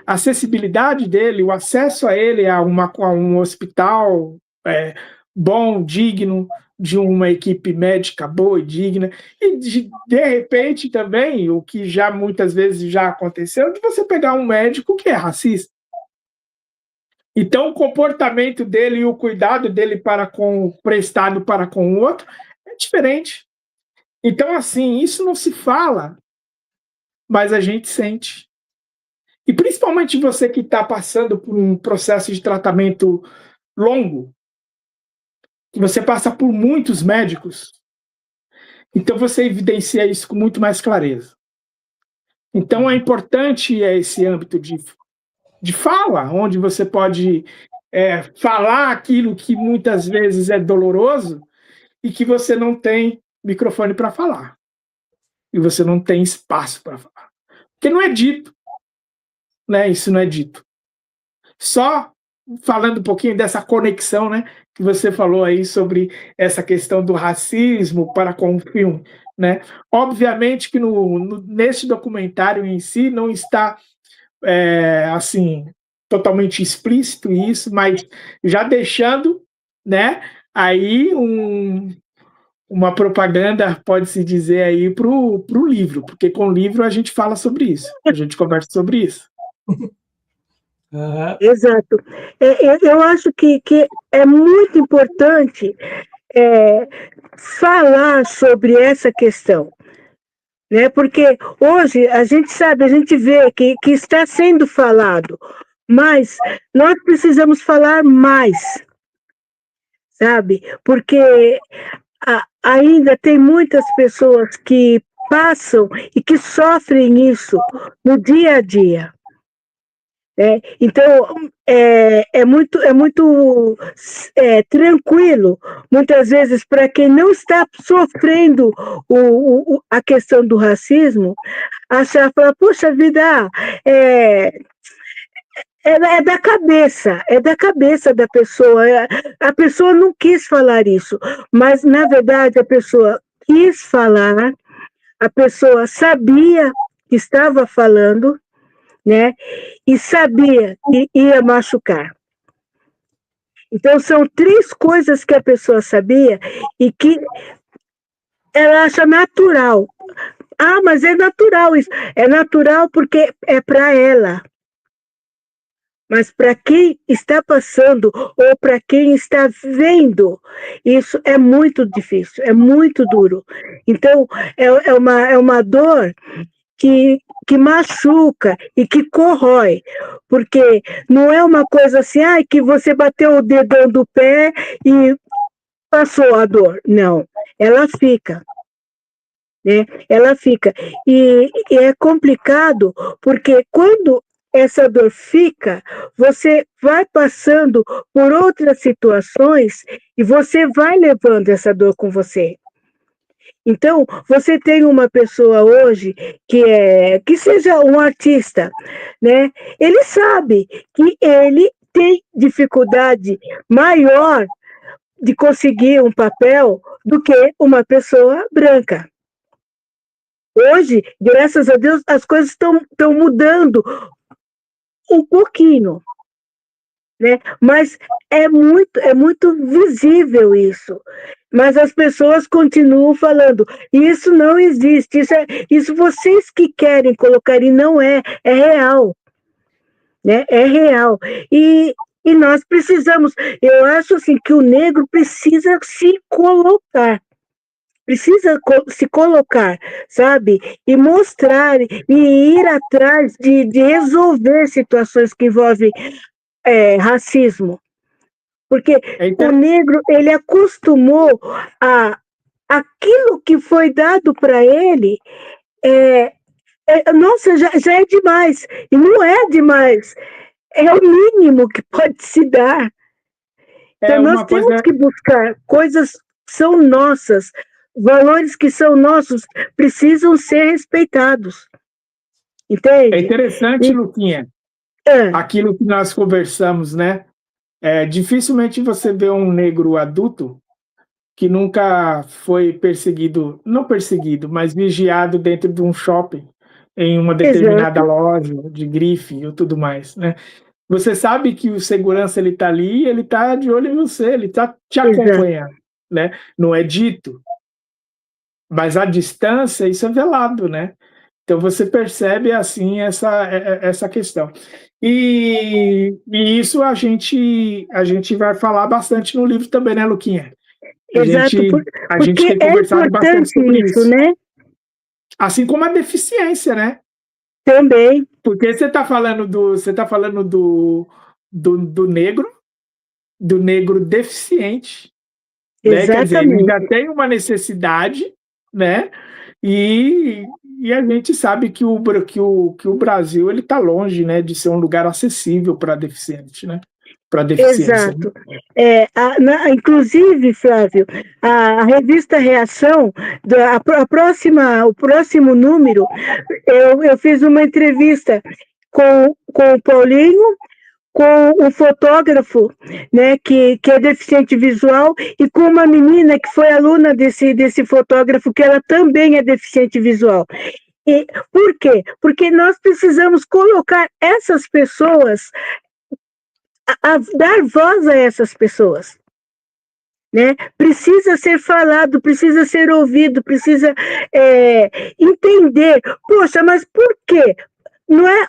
A acessibilidade dele, o acesso a ele a um hospital bom, digno, de uma equipe médica boa e digna, e de repente também, o que já muitas vezes já aconteceu, de você pegar um médico que é racista. Então, o comportamento dele e o cuidado dele prestado para com o outro é diferente. Então, assim, isso não se fala, mas a gente sente. E principalmente você que está passando por um processo de tratamento longo, que você passa por muitos médicos, então você evidencia isso com muito mais clareza. Então, é importante esse âmbito de fala, onde você pode falar aquilo que muitas vezes é doloroso e que você não tem microfone para falar. E você não tem espaço para falar. Porque não é dito. Né? Isso não é dito. Só falando um pouquinho dessa conexão, né, que você falou aí sobre essa questão do racismo para com o filme. Né? Obviamente que nesse documentário em si não está assim, totalmente explícito isso, mas já deixando, né, aí uma propaganda, pode-se dizer aí, para o livro, porque com o livro a gente fala sobre isso, a gente conversa sobre isso. Exato. Eu acho que é muito importante falar sobre essa questão. Né? Porque hoje a gente sabe, a gente vê que está sendo falado, mas nós precisamos falar mais, sabe? Porque ainda tem muitas pessoas que passam e que sofrem isso no dia a dia. Então, é muito tranquilo, muitas vezes, para quem não está sofrendo a questão do racismo, achar, falar, puxa vida, é da cabeça da pessoa. A pessoa não quis falar isso, mas, na verdade, a pessoa quis falar, a pessoa sabia que estava falando, né? E sabia que ia machucar. Então, são 3 coisas que a pessoa sabia e que ela acha natural. Ah, mas é natural isso. É natural porque é para ela. Mas para quem está passando ou para quem está vendo, isso é muito difícil, é muito duro. Então, é uma dor que machuca e que corrói, porque não é uma coisa assim, que você bateu o dedão do pé e passou a dor. Não, ela fica. Né? Ela fica. E é complicado, porque quando essa dor fica, você vai passando por outras situações e você vai levando essa dor com você. Então, você tem uma pessoa hoje que seja um artista, né? Ele sabe que ele tem dificuldade maior de conseguir um papel do que uma pessoa branca. Hoje, graças a Deus, as coisas estão mudando um pouquinho, né? Mas é muito visível isso. Mas as pessoas continuam falando, isso não existe, isso vocês que querem colocar, e não é real. Né? É real. E nós precisamos, eu acho assim, que o negro precisa se colocar. Precisa se colocar, sabe? E mostrar, e ir atrás de resolver situações que envolvem racismo. Porque o negro, ele acostumou a aquilo que foi dado para ele, nossa, já é demais. E não é demais. É o mínimo que pode se dar. Então, nós temos que buscar coisas que são nossas, valores que são nossos, precisam ser respeitados. Entende? É interessante, Luquinha, aquilo que nós conversamos, né? Dificilmente você vê um negro adulto que nunca foi perseguido, não perseguido, mas vigiado dentro de um shopping, em uma determinada loja de grife ou tudo mais, né? Você sabe que o segurança ele está ali, ele está de olho em você, ele está te acompanhando, né? Não é dito, mas à distância isso é velado, né? Então você percebe assim essa questão. E isso a gente vai falar bastante no livro também, né, Luquinha? Exato, a gente tem conversado bastante sobre isso, né? Assim como a deficiência, né? Também. Porque você está falando do negro deficiente, né? Quer dizer, ele já tem uma necessidade, né? E a gente sabe que o Brasil ele está longe, né, de ser um lugar acessível para deficiente, né? Exato. Inclusive, Flávio, a revista Reação, o próximo número, eu fiz uma entrevista com o Paulinho, com o fotógrafo, né, que é deficiente visual, e com uma menina que foi aluna desse fotógrafo, que ela também é deficiente visual. E por quê? Porque nós precisamos colocar essas pessoas, a dar voz a essas pessoas. Né? Precisa ser falado, precisa ser ouvido, precisa entender. Poxa, mas por quê? Não é?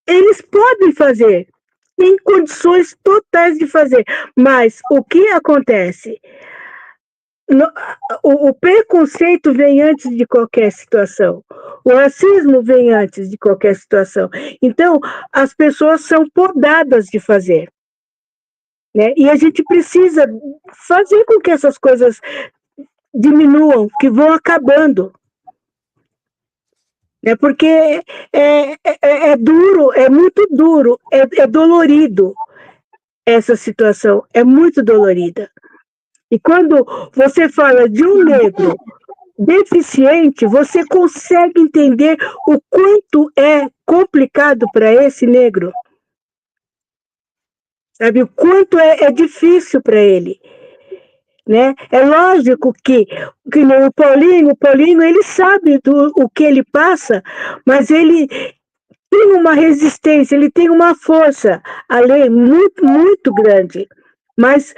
Eles podem fazer, têm condições totais de fazer, mas o que acontece? O preconceito vem antes de qualquer situação. O racismo vem antes de qualquer situação. Então, as pessoas são podadas de fazer. Né? E a gente precisa fazer com que essas coisas diminuam, que vão acabando. Né? Porque é duro, é muito duro, é dolorido essa situação, é muito dolorida. E quando você fala de um negro deficiente, você consegue entender o quanto é complicado para esse negro. Sabe, o quanto é difícil para ele. Né? É lógico que o Paulinho, ele sabe o que ele passa, mas ele tem uma resistência, ele tem uma força além muito, muito grande. Mas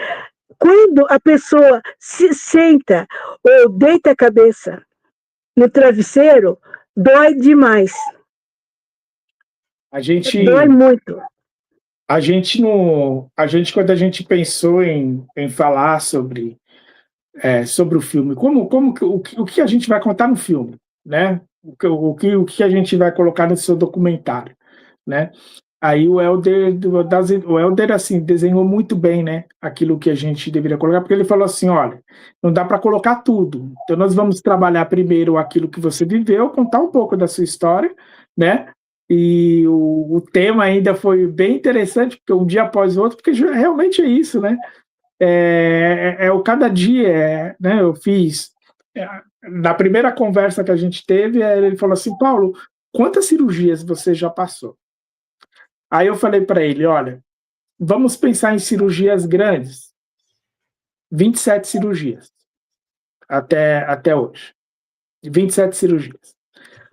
quando a pessoa se senta ou deita a cabeça no travesseiro, dói demais. Dói muito. A gente não, a gente quando a gente pensou em falar sobre o filme, o que a gente vai contar no filme, né? O que a gente vai colocar no seu documentário, né? Aí o Helder assim desenhou muito bem, né? Aquilo que a gente deveria colocar, porque ele falou assim, olha, não dá para colocar tudo. Então nós vamos trabalhar primeiro aquilo que você viveu, contar um pouco da sua história, né? E o tema ainda foi bem interessante, porque um dia após o outro, porque realmente é isso, né? O cada dia, né? Eu fiz. Na primeira conversa que a gente teve, ele falou assim, Paulo, quantas cirurgias você já passou? Aí eu falei para ele, olha, vamos pensar em cirurgias grandes. 27 cirurgias até hoje. 27 cirurgias.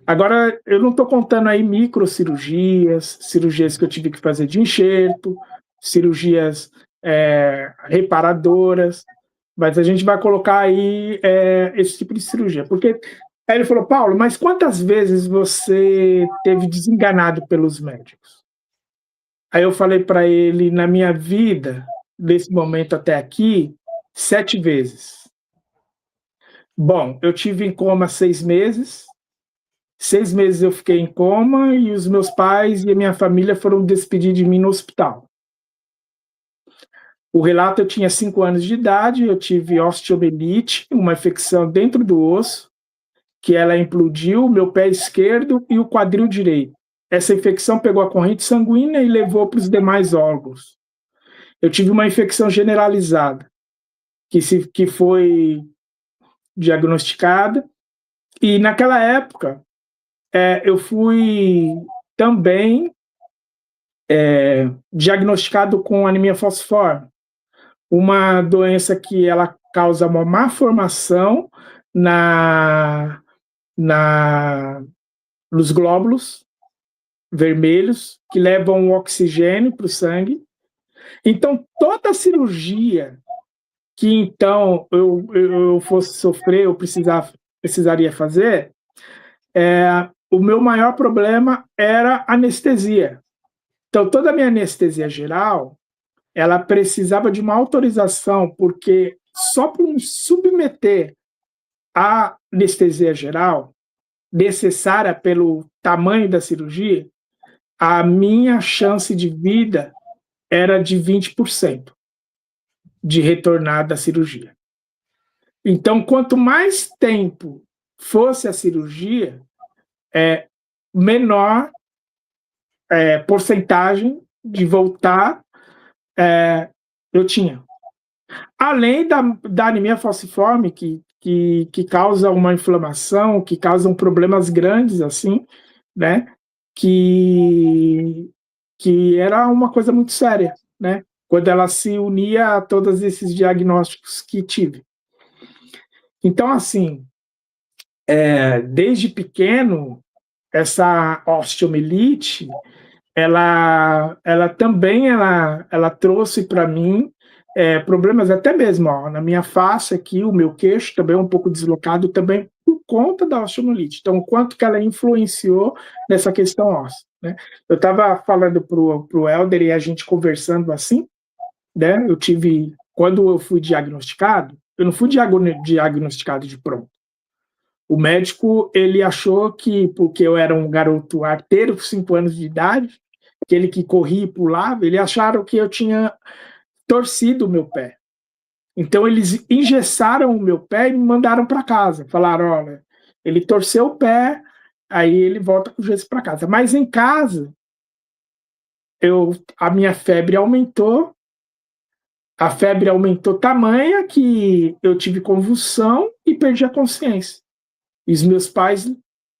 Agora, eu não estou contando aí microcirurgias, cirurgias que eu tive que fazer de enxerto, cirurgias reparadoras, mas a gente vai colocar aí esse tipo de cirurgia. Porque aí ele falou, Paulo, mas quantas vezes você teve desenganado pelos médicos? Aí eu falei para ele, na minha vida, desse momento até aqui, 7 vezes. Bom, eu tive em coma 6 meses, 6 meses eu fiquei em coma e os meus pais e a minha família foram despedir de mim no hospital. O relato, eu tinha 5 anos de idade, eu tive osteomielite, uma infecção dentro do osso, que ela implodiu o meu pé esquerdo e o quadril direito. Essa infecção pegou a corrente sanguínea e levou para os demais órgãos. Eu tive uma infecção generalizada, que foi diagnosticada, e naquela época eu fui também diagnosticado com anemia falciforme, uma doença que ela causa uma má formação nos glóbulos vermelhos, que levam o oxigênio para o sangue. Então, toda cirurgia que então eu fosse sofrer, eu precisaria fazer, o meu maior problema era anestesia. Então, toda a minha anestesia geral, ela precisava de uma autorização, porque só por me submeter à anestesia geral, necessária pelo tamanho da cirurgia, a minha chance de vida era de 20% de retornar da cirurgia. Então, quanto mais tempo fosse a cirurgia, menor porcentagem de voltar eu tinha. Além da anemia falciforme, que causa uma inflamação, que causam problemas grandes, assim, né? Que era uma coisa muito séria, né? Quando ela se unia a todos esses diagnósticos que tive. Então, assim, desde pequeno, essa osteomielite, ela também trouxe para mim problemas até mesmo, ó, na minha face aqui, o meu queixo também é um pouco deslocado, também por conta da osteomielite. Então, o quanto que ela influenciou nessa questão óssea, né? Eu estava falando pro Helder e a gente conversando assim, né? Quando eu fui diagnosticado, eu não fui diagnosticado de pronto. O médico, ele achou que, porque eu era um garoto arteiro, com 5 anos de idade, aquele que corria e pulava, eles acharam que eu tinha torcido o meu pé. Então, eles engessaram o meu pé e me mandaram para casa. Falaram, olha, ele torceu o pé, aí ele volta com o gesso para casa. Mas em casa, a minha febre aumentou, a febre aumentou tamanha que eu tive convulsão e perdi a consciência. E os meus pais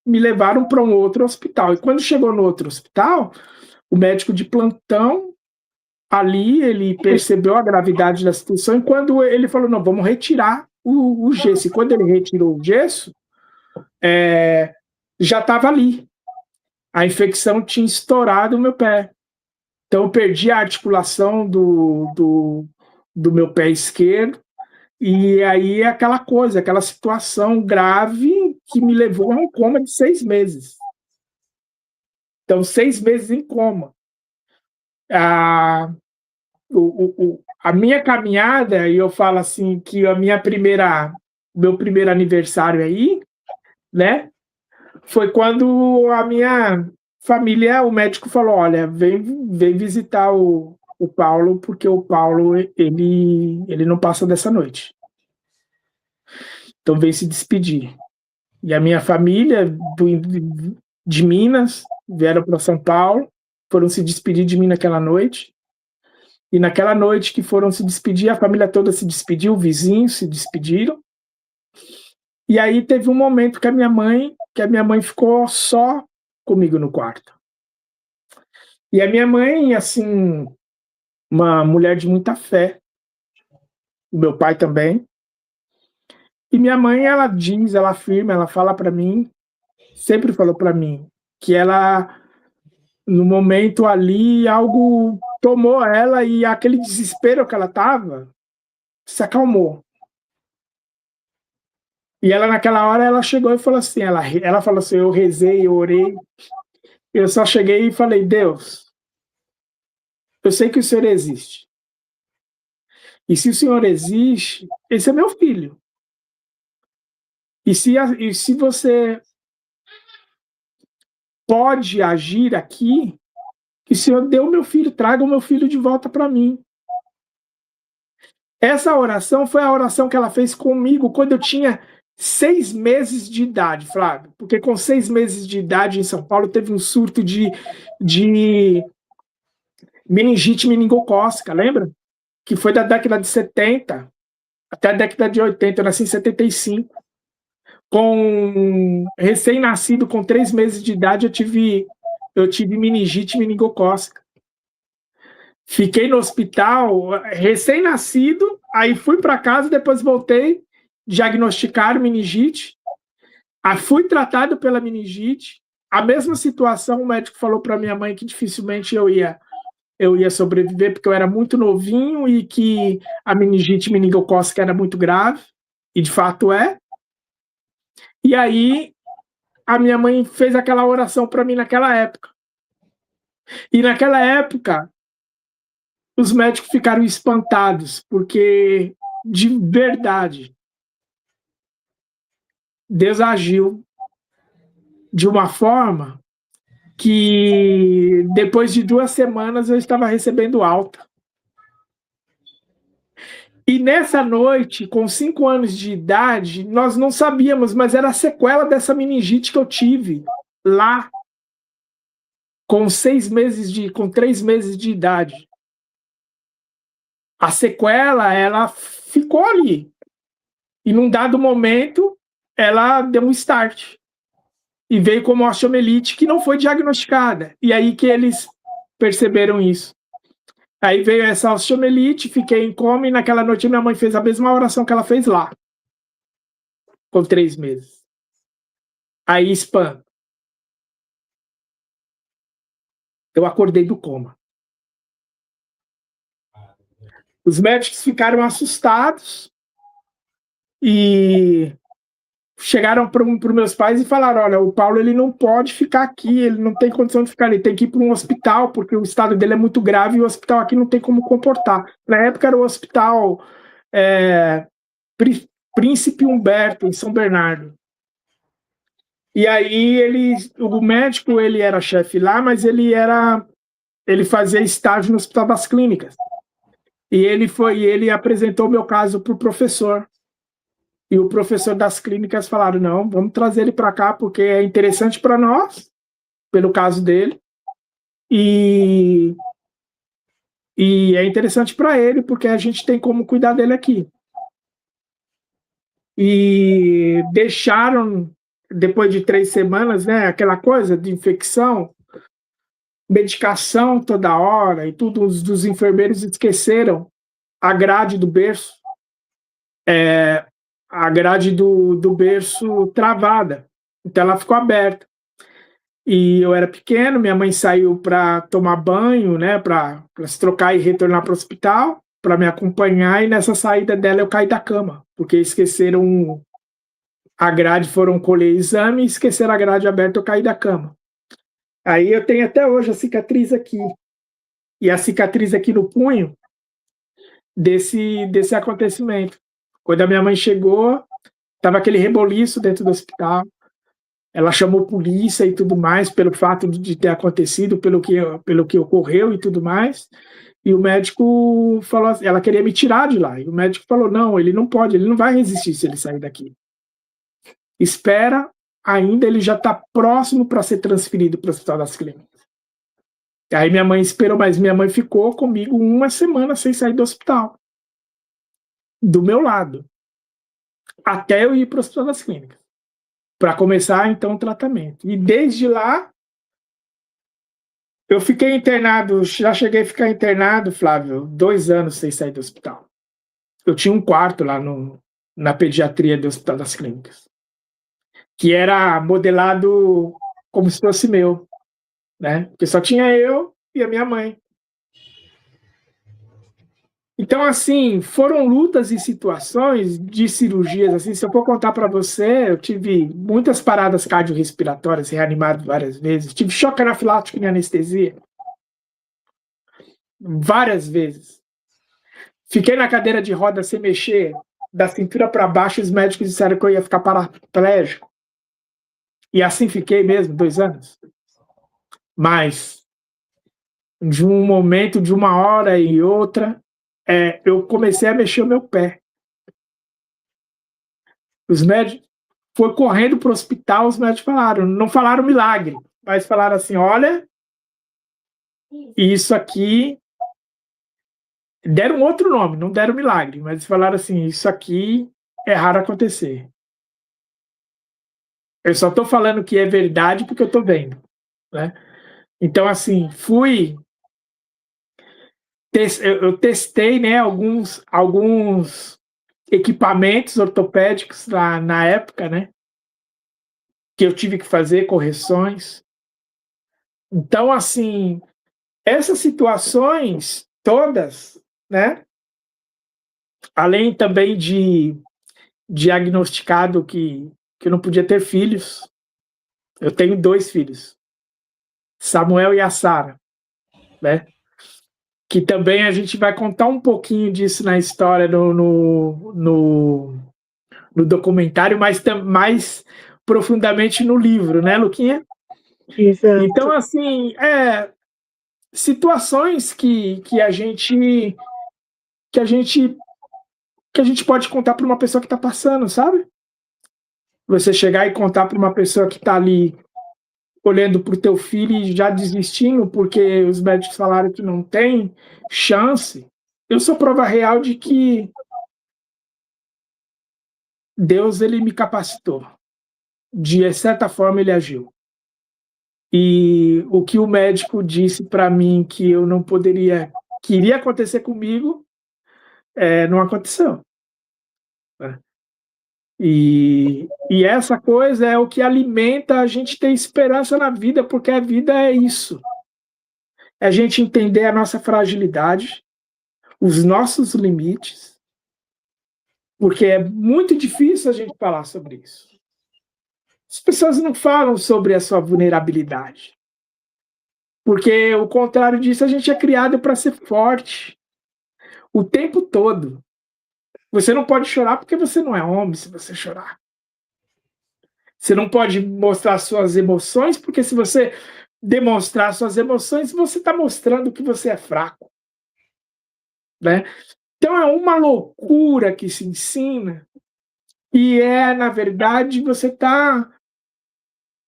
me levaram para um outro hospital. E quando chegou no outro hospital, o médico de plantão, ali, ele percebeu a gravidade da situação, e quando ele falou, não, vamos retirar o gesso. E quando ele retirou o gesso, já estava ali. A infecção tinha estourado o meu pé. Então, eu perdi a articulação do meu pé esquerdo, e aí aquela situação grave que me levou a um coma de 6 meses. Então, 6 meses em coma. a minha caminhada, e eu falo assim que meu primeiro aniversário aí, né, foi quando a minha família, o médico falou, olha, vem visitar o Paulo, porque o Paulo, ele não passa dessa noite. Então vem se despedir. E a minha família de Minas vieram para São Paulo, foram se despedir de mim naquela noite. E naquela noite que foram se despedir, a família toda se despediu, vizinhos se despediram. E aí teve um momento que a minha mãe ficou só comigo no quarto. E a minha mãe, assim, uma mulher de muita fé. O meu pai também. E minha mãe, ela afirma, ela fala para mim, sempre falou para mim, que ela, no momento ali, algo tomou ela e aquele desespero que ela estava se acalmou. E ela, naquela hora, ela chegou e falou assim, ela falou assim, eu rezei, eu orei, eu só cheguei e falei, Deus, eu sei que o Senhor existe. E se o Senhor existe, esse é meu filho. E se você pode agir aqui, que o Senhor dê o meu filho, traga o meu filho de volta para mim. Essa oração foi a oração que ela fez comigo quando eu tinha 6 meses de idade, Flávio. Porque com 6 meses de idade em São Paulo teve um surto de meningite meningocócica, lembra? Que foi da década de 70 até a década de 80, eu nasci em 75. Com recém-nascido, com 3 meses de idade, eu tive meningite meningocócica. Fiquei no hospital, recém-nascido, aí fui para casa, depois voltei, diagnosticaram meningite, aí fui tratado pela meningite. A mesma situação, o médico falou para minha mãe que dificilmente eu ia sobreviver, porque eu era muito novinho e que a meningite meningocócica era muito grave, e de fato é. E aí, a minha mãe fez aquela oração para mim naquela época. E naquela época, os médicos ficaram espantados, porque, de verdade, Deus agiu de uma forma que, depois de 2 semanas, eu estava recebendo alta. E nessa noite, com 5 anos de idade, nós não sabíamos, mas era a sequela dessa meningite que eu tive lá, com 3 meses de idade. A sequela, ela ficou ali. E num dado momento, ela deu um start. E veio como osteomielite, que não foi diagnosticada. E aí que eles perceberam isso. Aí veio essa osteomielite, fiquei em coma, e naquela noite minha mãe fez a mesma oração que ela fez lá, com 3 meses. Aí, spam. Eu acordei do coma. Os médicos ficaram assustados e chegaram para os meus pais e falaram, olha, o Paulo, ele não pode ficar aqui, ele não tem condição de ficar ali, tem que ir para um hospital, porque o estado dele é muito grave e o hospital aqui não tem como comportar. Na época era o hospital Príncipe Humberto, em São Bernardo. E aí o médico, ele era chefe lá, mas ele fazia estágio no Hospital das Clínicas. E ele apresentou o meu caso para o professor. E o professor das clínicas falaram, não, vamos trazer ele para cá, porque é interessante para nós, pelo caso dele, e é interessante para ele, porque a gente tem como cuidar dele aqui. E deixaram, depois de 3 semanas, né, aquela coisa de infecção, medicação toda hora, e tudo, os enfermeiros esqueceram a grade do berço, a grade do berço travada, então ela ficou aberta. E eu era pequeno, minha mãe saiu para tomar banho, né, para se trocar e retornar para o hospital, para me acompanhar, e nessa saída dela eu caí da cama, porque esqueceram a grade, foram colher exame e esqueceram a grade aberta, eu caí da cama. Aí eu tenho até hoje a cicatriz aqui. e a cicatriz aqui no punho desse acontecimento. Quando a minha mãe chegou, estava aquele reboliço dentro do hospital. Ela chamou polícia e tudo mais, pelo fato de ter acontecido, pelo que ocorreu e tudo mais. E o médico falou assim, ela queria me tirar de lá. E o médico falou, não, ele não pode, ele não vai resistir se ele sair daqui. Espera, ainda ele já está próximo para ser transferido para o Hospital das Clínicas. Aí minha mãe esperou, mas minha mãe ficou comigo 1 semana sem sair do hospital. Do meu lado. Até eu ir para o Hospital das Clínicas. Para começar, então, o tratamento. E desde lá, eu fiquei internado, já cheguei a ficar internado, Flávio, 2 anos sem sair do hospital. Eu tinha um quarto lá na pediatria do Hospital das Clínicas, que era modelado como se fosse meu, né? Porque só tinha eu e a minha mãe. Então, assim, foram lutas e situações de cirurgias, assim, se eu for contar para você, eu tive muitas paradas cardiorrespiratórias, reanimado várias vezes, tive choque anafilático em anestesia, várias vezes. Fiquei na cadeira de roda sem mexer, da cintura para baixo, os médicos disseram que eu ia ficar paraplégico. E assim fiquei mesmo, 2 anos. Mas, de um momento, de uma hora e outra, eu comecei a mexer o meu pé. Os médicos foram correndo para o hospital, os médicos falaram, não falaram milagre, mas falaram assim, olha, isso aqui, deram outro nome, não deram milagre, mas falaram assim, isso aqui é raro acontecer. Eu só estou falando que é verdade porque eu estou vendo, né? Então, assim, eu testei, né, alguns equipamentos ortopédicos na época, né, que eu tive que fazer correções. Então, assim, essas situações todas, né, além também de diagnosticado que eu não podia ter filhos, eu tenho 2 filhos, Samuel e a Sara, né, que também a gente vai contar um pouquinho disso na história no documentário, mas mais profundamente no livro, né, Luquinha? Exato. Então, assim, situações que a gente pode contar para uma pessoa que está passando, sabe? Você chegar e contar para uma pessoa que está ali olhando para o teu filho e já desistindo porque os médicos falaram que não tem chance. Eu sou prova real de que Deus, ele me capacitou. De certa forma, ele agiu. E o que o médico disse para mim que eu não poderia, que iria acontecer comigo, não aconteceu. E essa coisa é o que alimenta a gente ter esperança na vida, porque a vida é isso. É a gente entender a nossa fragilidade, os nossos limites, porque é muito difícil a gente falar sobre isso. As pessoas não falam sobre a sua vulnerabilidade, porque o contrário disso, a gente é criado para ser forte o tempo todo. Você não pode chorar porque você não é homem se você chorar. Você não pode mostrar suas emoções, porque se você demonstrar suas emoções, você está mostrando que você é fraco, né? Então é uma loucura que se ensina e na verdade, você está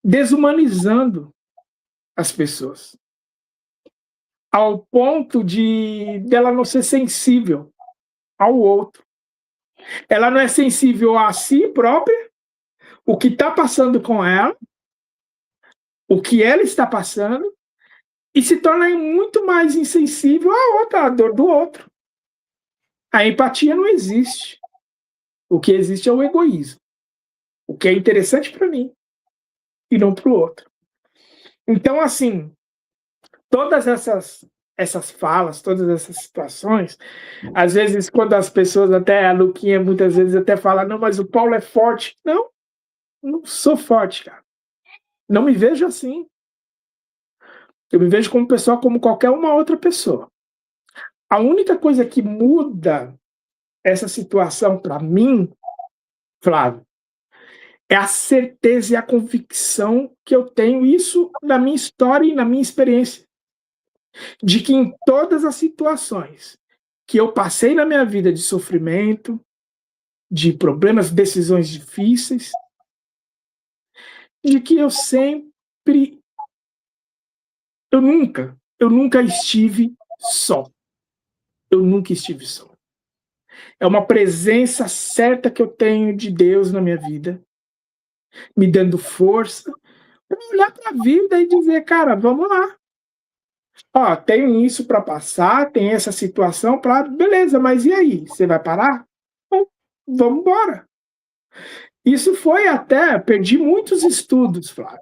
desumanizando as pessoas ao ponto dela não ser sensível ao outro. Ela não é sensível a si própria, o que está passando com ela, o que ela está passando, e se torna muito mais insensível à dor do outro. A empatia não existe. O que existe é o egoísmo. O que é interessante para mim e não para o outro. Então, assim, todas essas falas, todas essas situações, às vezes quando as pessoas, até a Luquinha muitas vezes até fala, não, mas o Paulo é forte. Não sou forte, cara. Não me vejo assim. Eu me vejo como pessoa como qualquer uma outra pessoa. A única coisa que muda essa situação para mim, Flávio, é a certeza e a convicção que eu tenho, isso na minha história e na minha experiência, de que em todas as situações que eu passei na minha vida de sofrimento, de problemas, decisões difíceis, de que eu nunca estive só. Eu nunca estive só. É uma presença certa que eu tenho de Deus na minha vida, me dando força para olhar para a vida e dizer, cara, vamos lá. Ó, tem isso para passar, tem essa situação para, beleza, mas e aí? Você vai parar? Bom, vamos embora. Isso foi até, perdi muitos estudos, Flávio.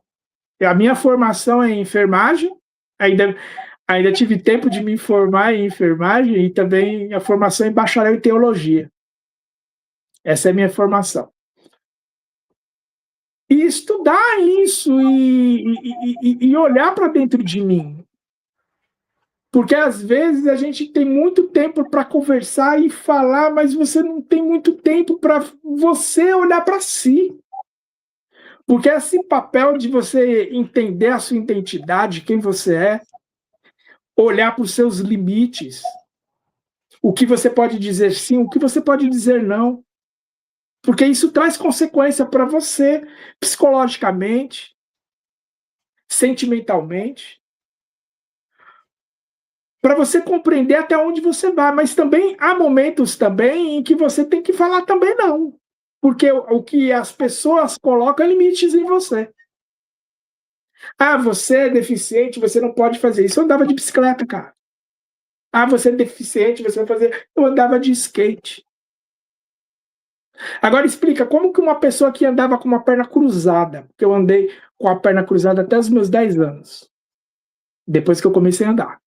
A minha formação é em enfermagem, ainda tive tempo de me formar em enfermagem e também a formação em bacharel em teologia. Essa é a minha formação. E estudar isso e olhar para dentro de mim. Porque às vezes a gente tem muito tempo para conversar e falar, mas você não tem muito tempo para você olhar para si. Porque esse papel de você entender a sua identidade, quem você é, olhar para os seus limites, o que você pode dizer sim, o que você pode dizer não. Porque isso traz consequência para você, psicologicamente, sentimentalmente, para você compreender até onde você vai. Mas também há momentos também em que você tem que falar também não. Porque o que as pessoas colocam é limites em você. Ah, você é deficiente, você não pode fazer isso. Eu andava de bicicleta, cara. Ah, você é deficiente, você vai fazer... Eu andava de skate. Agora explica, como que uma pessoa que andava com uma perna cruzada, porque eu andei com a perna cruzada até os meus 10 anos, depois que eu comecei a andar.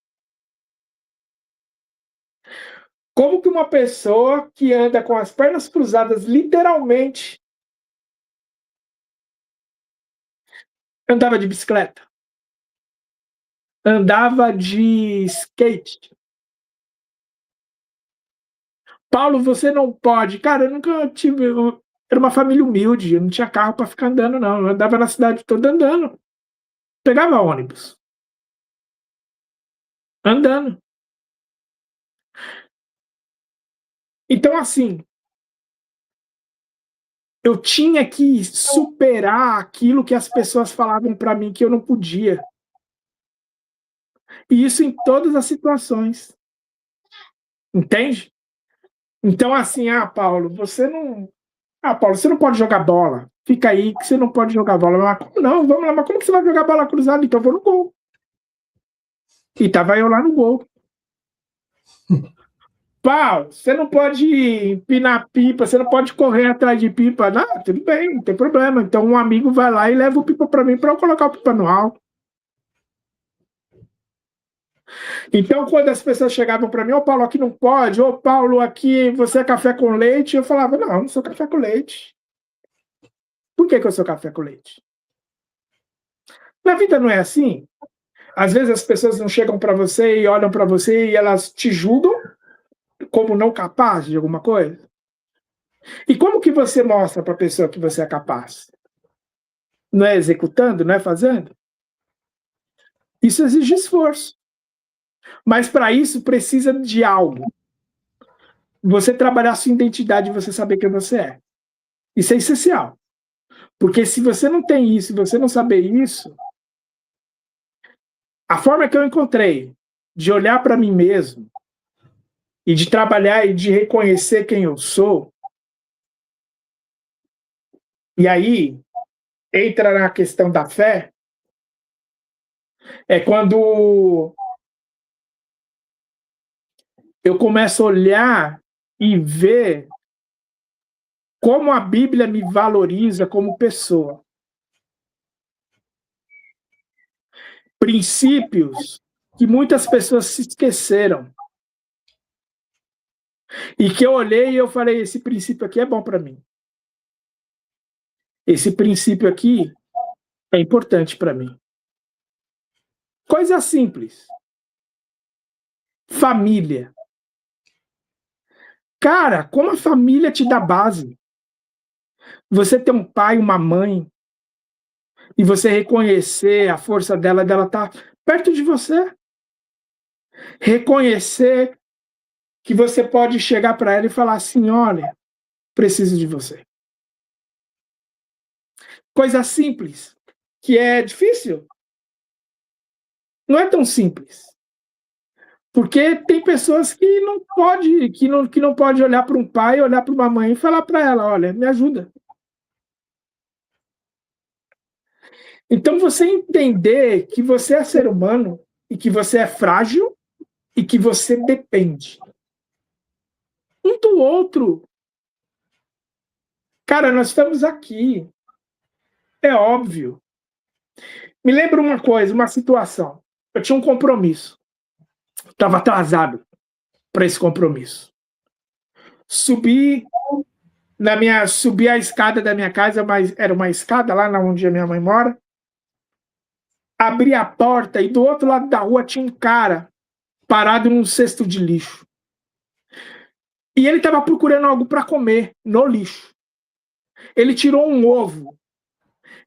Como que uma pessoa que anda com as pernas cruzadas, literalmente, andava de bicicleta, andava de skate? Paulo, você não pode. Cara, eu nunca tive... Era uma família humilde, eu não tinha carro para ficar andando, não. Eu andava na cidade toda andando. Pegava ônibus. Andando. Então, assim, eu tinha que superar aquilo que as pessoas falavam para mim que eu não podia. E isso em todas as situações. Entende? Então, assim, Paulo, você não pode jogar bola. Fica aí que você não pode jogar bola. Mas como não? Vamos lá, mas como que você vai jogar bola cruzada? Então eu vou no gol. E tava eu lá no gol. Paulo, você não pode empinar pipa, você não pode correr atrás de pipa. Não, tudo bem, não tem problema. Então um amigo vai lá e leva o pipa para mim para eu colocar o pipa no alto. Então, quando as pessoas chegavam para mim, ô Paulo, aqui não pode, ô Paulo, aqui você é café com leite, eu falava, não sou café com leite. Por que eu sou café com leite? Na vida não é assim? Às vezes as pessoas não chegam para você e olham para você e elas te julgam como não capaz de alguma coisa? E como que você mostra para a pessoa que você é capaz? Não é executando, não é fazendo? Isso exige esforço. Mas para isso precisa de algo. Você trabalhar a sua identidade e você saber quem você é. Isso é essencial. Porque se você não tem isso, se você não saber isso, a forma que eu encontrei de olhar para mim mesmo e de trabalhar e de reconhecer quem eu sou, e aí entra na questão da fé, é quando eu começo a olhar e ver como a Bíblia me valoriza como pessoa. Princípios que muitas pessoas se esqueceram. E que eu olhei e eu falei, esse princípio aqui é bom para mim. Esse princípio aqui é importante para mim. Coisa simples. Família. Cara, como a família te dá base. Você ter um pai, uma mãe, e você reconhecer a força dela estar perto de você. Reconhecer que você pode chegar para ela e falar assim: olha, preciso de você. Coisa simples, que é difícil. Não é tão simples. Porque tem pessoas que não pode olhar para um pai, olhar para uma mãe e falar para ela: olha, me ajuda. Então você entender que você é ser humano e que você é frágil e que você depende um do outro. Cara, nós estamos aqui. É óbvio. Me lembra uma coisa, uma situação. Eu tinha um compromisso. Estava atrasado para esse compromisso. Subi a escada da minha casa, mas era uma escada lá onde a minha mãe mora. Abri a porta e do outro lado da rua tinha um cara parado num cesto de lixo. E ele estava procurando algo para comer no lixo. Ele tirou um ovo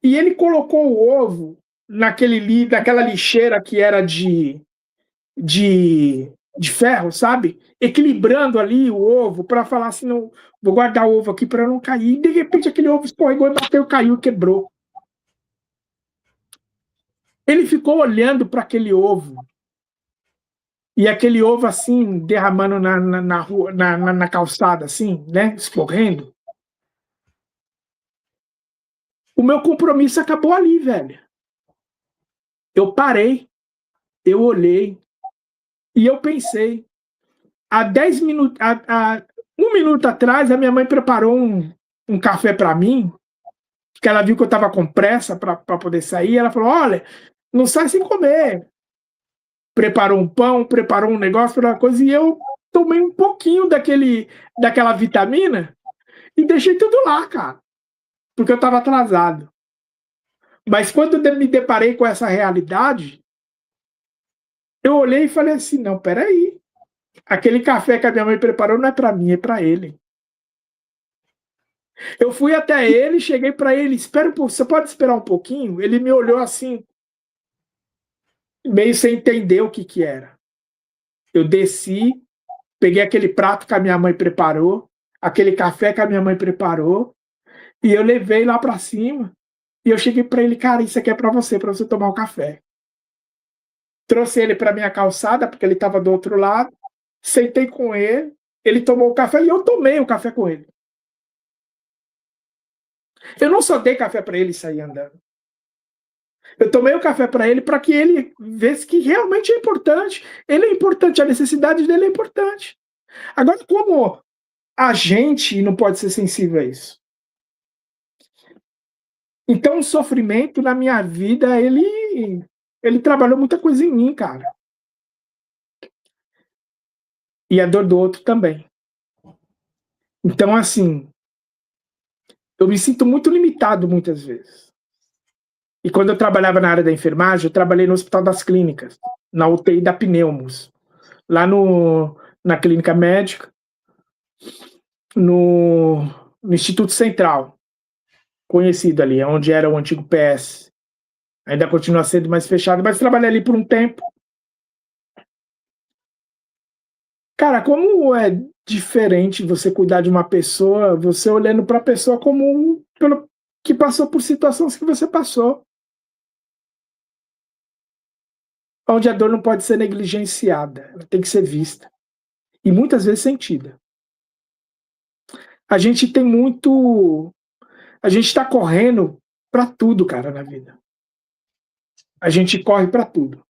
e ele colocou o ovo naquela lixeira que era de ferro, sabe? Equilibrando ali o ovo para falar assim: não, vou guardar o ovo aqui para não cair. E de repente aquele ovo escorregou e bateu, caiu e quebrou. Ele ficou olhando para aquele ovo. E aquele ovo assim, derramando na rua, na calçada, assim, né? Escorrendo. O meu compromisso acabou ali, velho. Eu parei, eu olhei e eu pensei. Há 10 minutos, há 1 minuto atrás, a minha mãe preparou um café para mim, porque ela viu que eu estava com pressa para poder sair. Ela falou: olha, não sai sem comer. Preparou um pão, preparou um negócio, preparou uma coisa, e eu tomei um pouquinho daquela vitamina e deixei tudo lá, cara, porque eu estava atrasado. Mas quando eu me deparei com essa realidade, eu olhei e falei assim: não, peraí, aquele café que a minha mãe preparou não é para mim, é para ele. Eu fui até ele, cheguei para ele: espera um pouco, você pode esperar um pouquinho? Ele me olhou assim, meio sem entender o que era. Eu desci, peguei aquele prato que a minha mãe preparou, aquele café que a minha mãe preparou, e eu levei lá para cima. E eu cheguei para ele: cara, isso aqui é para você tomar o café. Trouxe ele para minha calçada, porque ele estava do outro lado, sentei com ele, ele tomou o café e eu tomei o café com ele. Eu não só dei café para ele e saí andando. Eu tomei o café para ele para que ele visse que realmente é importante. Ele é importante, a necessidade dele é importante. Agora, como a gente não pode ser sensível a isso? Então, o sofrimento na minha vida, ele trabalhou muita coisa em mim, cara. E a dor do outro também. Então, assim, eu me sinto muito limitado muitas vezes. E quando eu trabalhava na área da enfermagem, eu trabalhei no Hospital das Clínicas, na UTI da Pneumos, lá na clínica médica, no Instituto Central, conhecido ali, onde era o antigo PS. Ainda continua sendo mais fechado, mas trabalhei ali por um tempo. Cara, como é diferente você cuidar de uma pessoa, você olhando para a pessoa como que passou por situações que você passou. Onde a dor não pode ser negligenciada, ela tem que ser vista. E muitas vezes sentida. A gente está correndo para tudo, cara, na vida. A gente corre para tudo.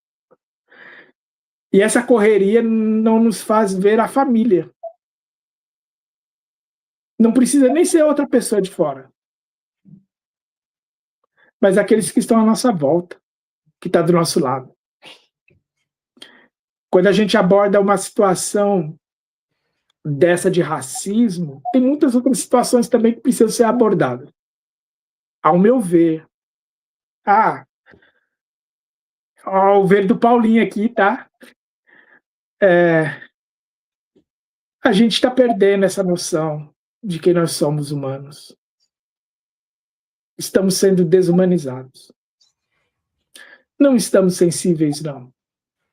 E essa correria não nos faz ver a família. Não precisa nem ser outra pessoa de fora. Mas aqueles que estão à nossa volta, que estão do nosso lado. Quando a gente aborda uma situação dessa de racismo, tem muitas outras situações também que precisam ser abordadas. Ao meu ver, ao ver do Paulinho aqui, tá? A gente está perdendo essa noção de que nós somos humanos. Estamos sendo desumanizados. Não estamos sensíveis, não.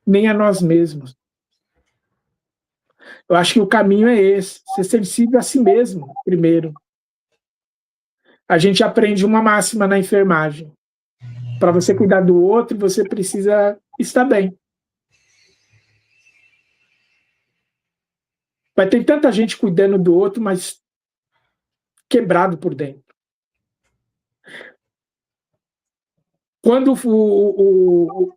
Nem a nós mesmos. Eu acho que o caminho é esse, ser sensível a si mesmo, primeiro. A gente aprende uma máxima na enfermagem. Para você cuidar do outro, você precisa estar bem. Vai ter tanta gente cuidando do outro, mas quebrado por dentro. Quando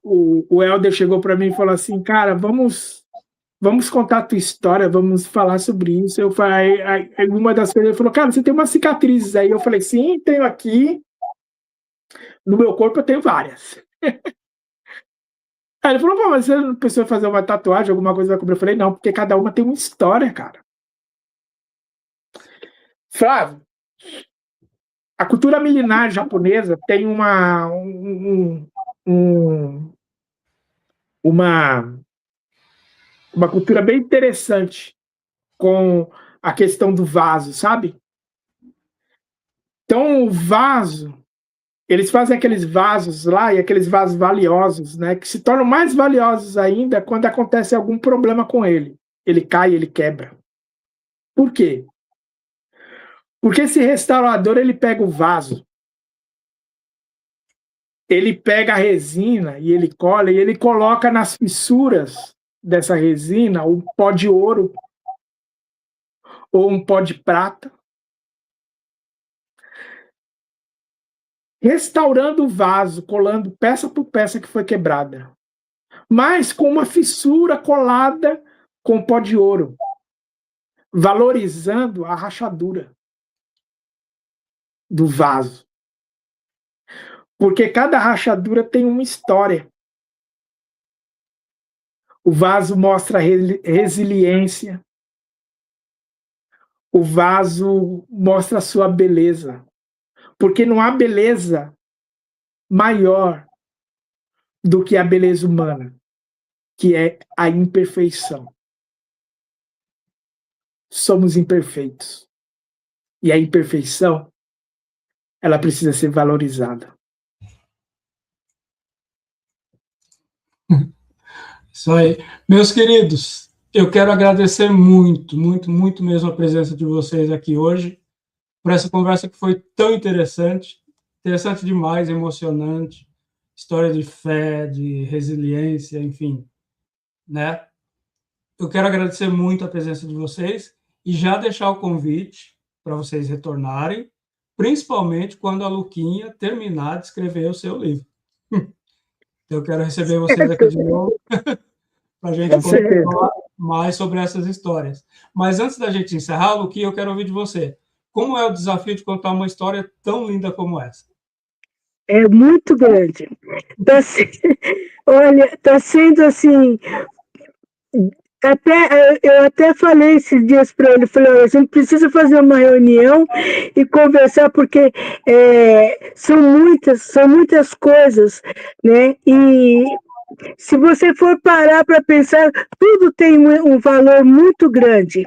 o Helder chegou para mim e falou assim, cara, vamos contar a tua história, vamos falar sobre isso. Eu falei, aí uma das coisas, ele falou, cara, você tem umas cicatrizes aí. Eu falei, sim, tenho aqui. No meu corpo eu tenho várias. Aí ele falou, pô, mas você não precisa fazer uma tatuagem, alguma coisa vai cobrir? Eu falei, não, porque cada uma tem uma história, cara. Flávio, a cultura milenar japonesa tem uma cultura bem interessante com a questão do vaso, sabe? Então, o vaso, eles fazem aqueles vasos lá, e aqueles vasos valiosos, né, que se tornam mais valiosos ainda quando acontece algum problema com ele. Ele cai, ele quebra. Por quê? Porque esse restaurador, ele pega o vaso, ele pega a resina e ele cola, e ele coloca nas fissuras dessa resina um pó de ouro ou um pó de prata, restaurando o vaso, colando peça por peça que foi quebrada, mas com uma fissura colada com pó de ouro, valorizando a rachadura do vaso. Porque cada rachadura tem uma história. O vaso mostra resiliência. O vaso mostra a sua beleza. Porque não há beleza maior do que a beleza humana, que é a imperfeição. Somos imperfeitos. E a imperfeição, ela precisa ser valorizada. Isso aí. Meus queridos, eu quero agradecer muito, muito, muito mesmo a presença de vocês aqui hoje, por essa conversa que foi tão interessante demais, emocionante, história de fé, de resiliência, enfim, né? Eu quero agradecer muito a presença de vocês e já deixar o convite para vocês retornarem, principalmente quando a Luquinha terminar de escrever o seu livro. Eu quero receber vocês aqui de novo para a gente falar mais sobre essas histórias. Mas antes da gente encerrar, Luquinha, eu quero ouvir de você. Como é o desafio de contar uma história tão linda como essa? É muito grande. Olha, está sendo assim. Eu até falei esses dias para ele, falei, a gente precisa fazer uma reunião e conversar, porque são muitas coisas, né? E se você for parar para pensar, tudo tem um valor muito grande.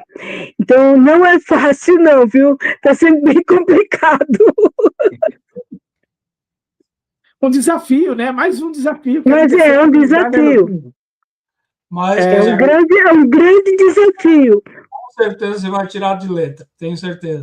Então, não é fácil não, viu? Está sendo bem complicado. Um desafio, né? Mais um desafio. Mas é um desafio. Mas é um grande desafio. Com certeza você vai tirar de letra, tenho certeza.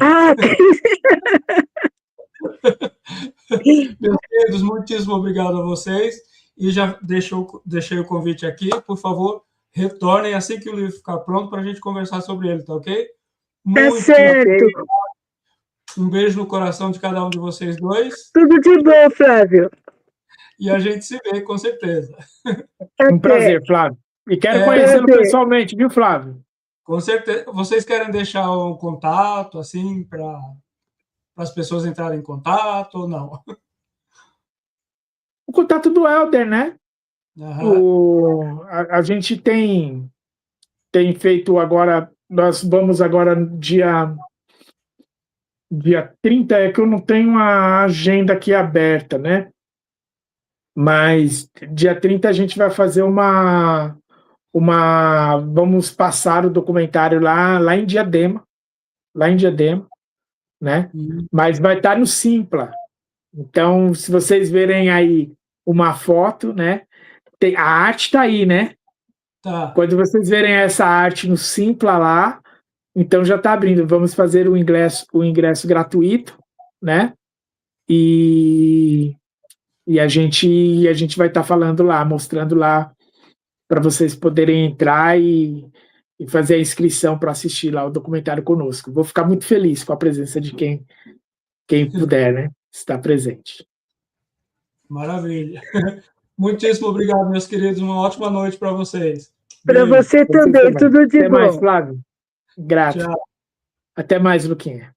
Meus queridos, muitíssimo obrigado a vocês. E já deixei o convite aqui. Por favor, retornem assim que o livro ficar pronto para a gente conversar sobre ele, tá ok? Muito certo. Um beijo no coração de cada um de vocês dois. Tudo de bom, Flávio. E a gente se vê, com certeza. Um prazer, Flávio. E quero conhecê-lo pessoalmente, viu, Flávio? Com certeza. Vocês querem deixar um contato, assim, para as pessoas entrarem em contato ou não? O contato do Helder, né? A gente tem feito agora, nós vamos agora dia 30, é que eu não tenho a agenda aqui aberta, né? Mas dia 30 a gente vai fazer vamos passar o documentário lá em Diadema, né? Mas vai estar no Simpla. Então, se vocês verem aí uma foto, né? A arte está aí, né? Tá. Quando vocês verem essa arte no Simpla lá, então já está abrindo. Vamos fazer o ingresso gratuito, né? E a gente vai estar falando lá, mostrando lá para vocês poderem entrar e fazer a inscrição para assistir lá o documentário conosco. Vou ficar muito feliz com a presença de quem puder, né? Estar presente. Maravilha. Muitíssimo obrigado, meus queridos. Uma ótima noite para vocês. Para você também, tudo de bom. Até mais, bom. Flávio. Grato. Tchau. Até mais, Luquinha.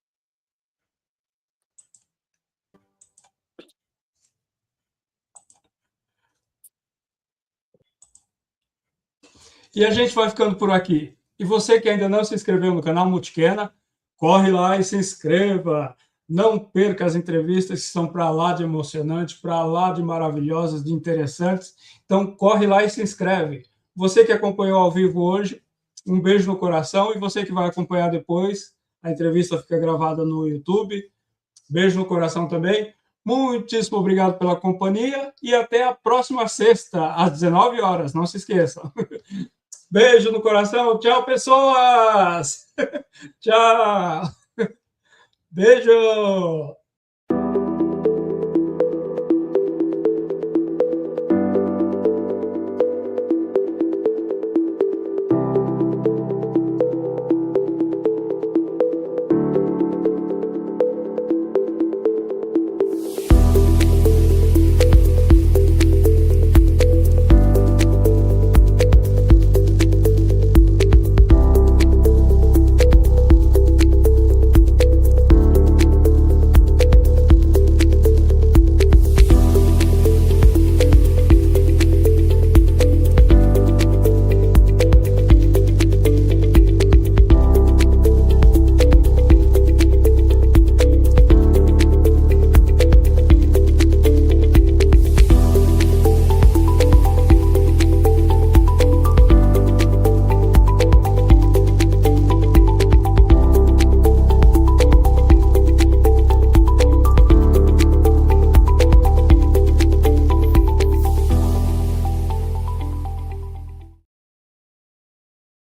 E a gente vai ficando por aqui. E você que ainda não se inscreveu no canal Multiquena, corre lá e se inscreva. Não perca as entrevistas que são para lá de emocionantes, para lá de maravilhosas, de interessantes. Então, corre lá e se inscreve. Você que acompanhou ao vivo hoje, um beijo no coração. E você que vai acompanhar depois, a entrevista fica gravada no YouTube. Beijo no coração também. Muitíssimo obrigado pela companhia e até a próxima sexta, às 19 horas. Não se esqueçam. Beijo no coração. Tchau, pessoas. Tchau. Beijo.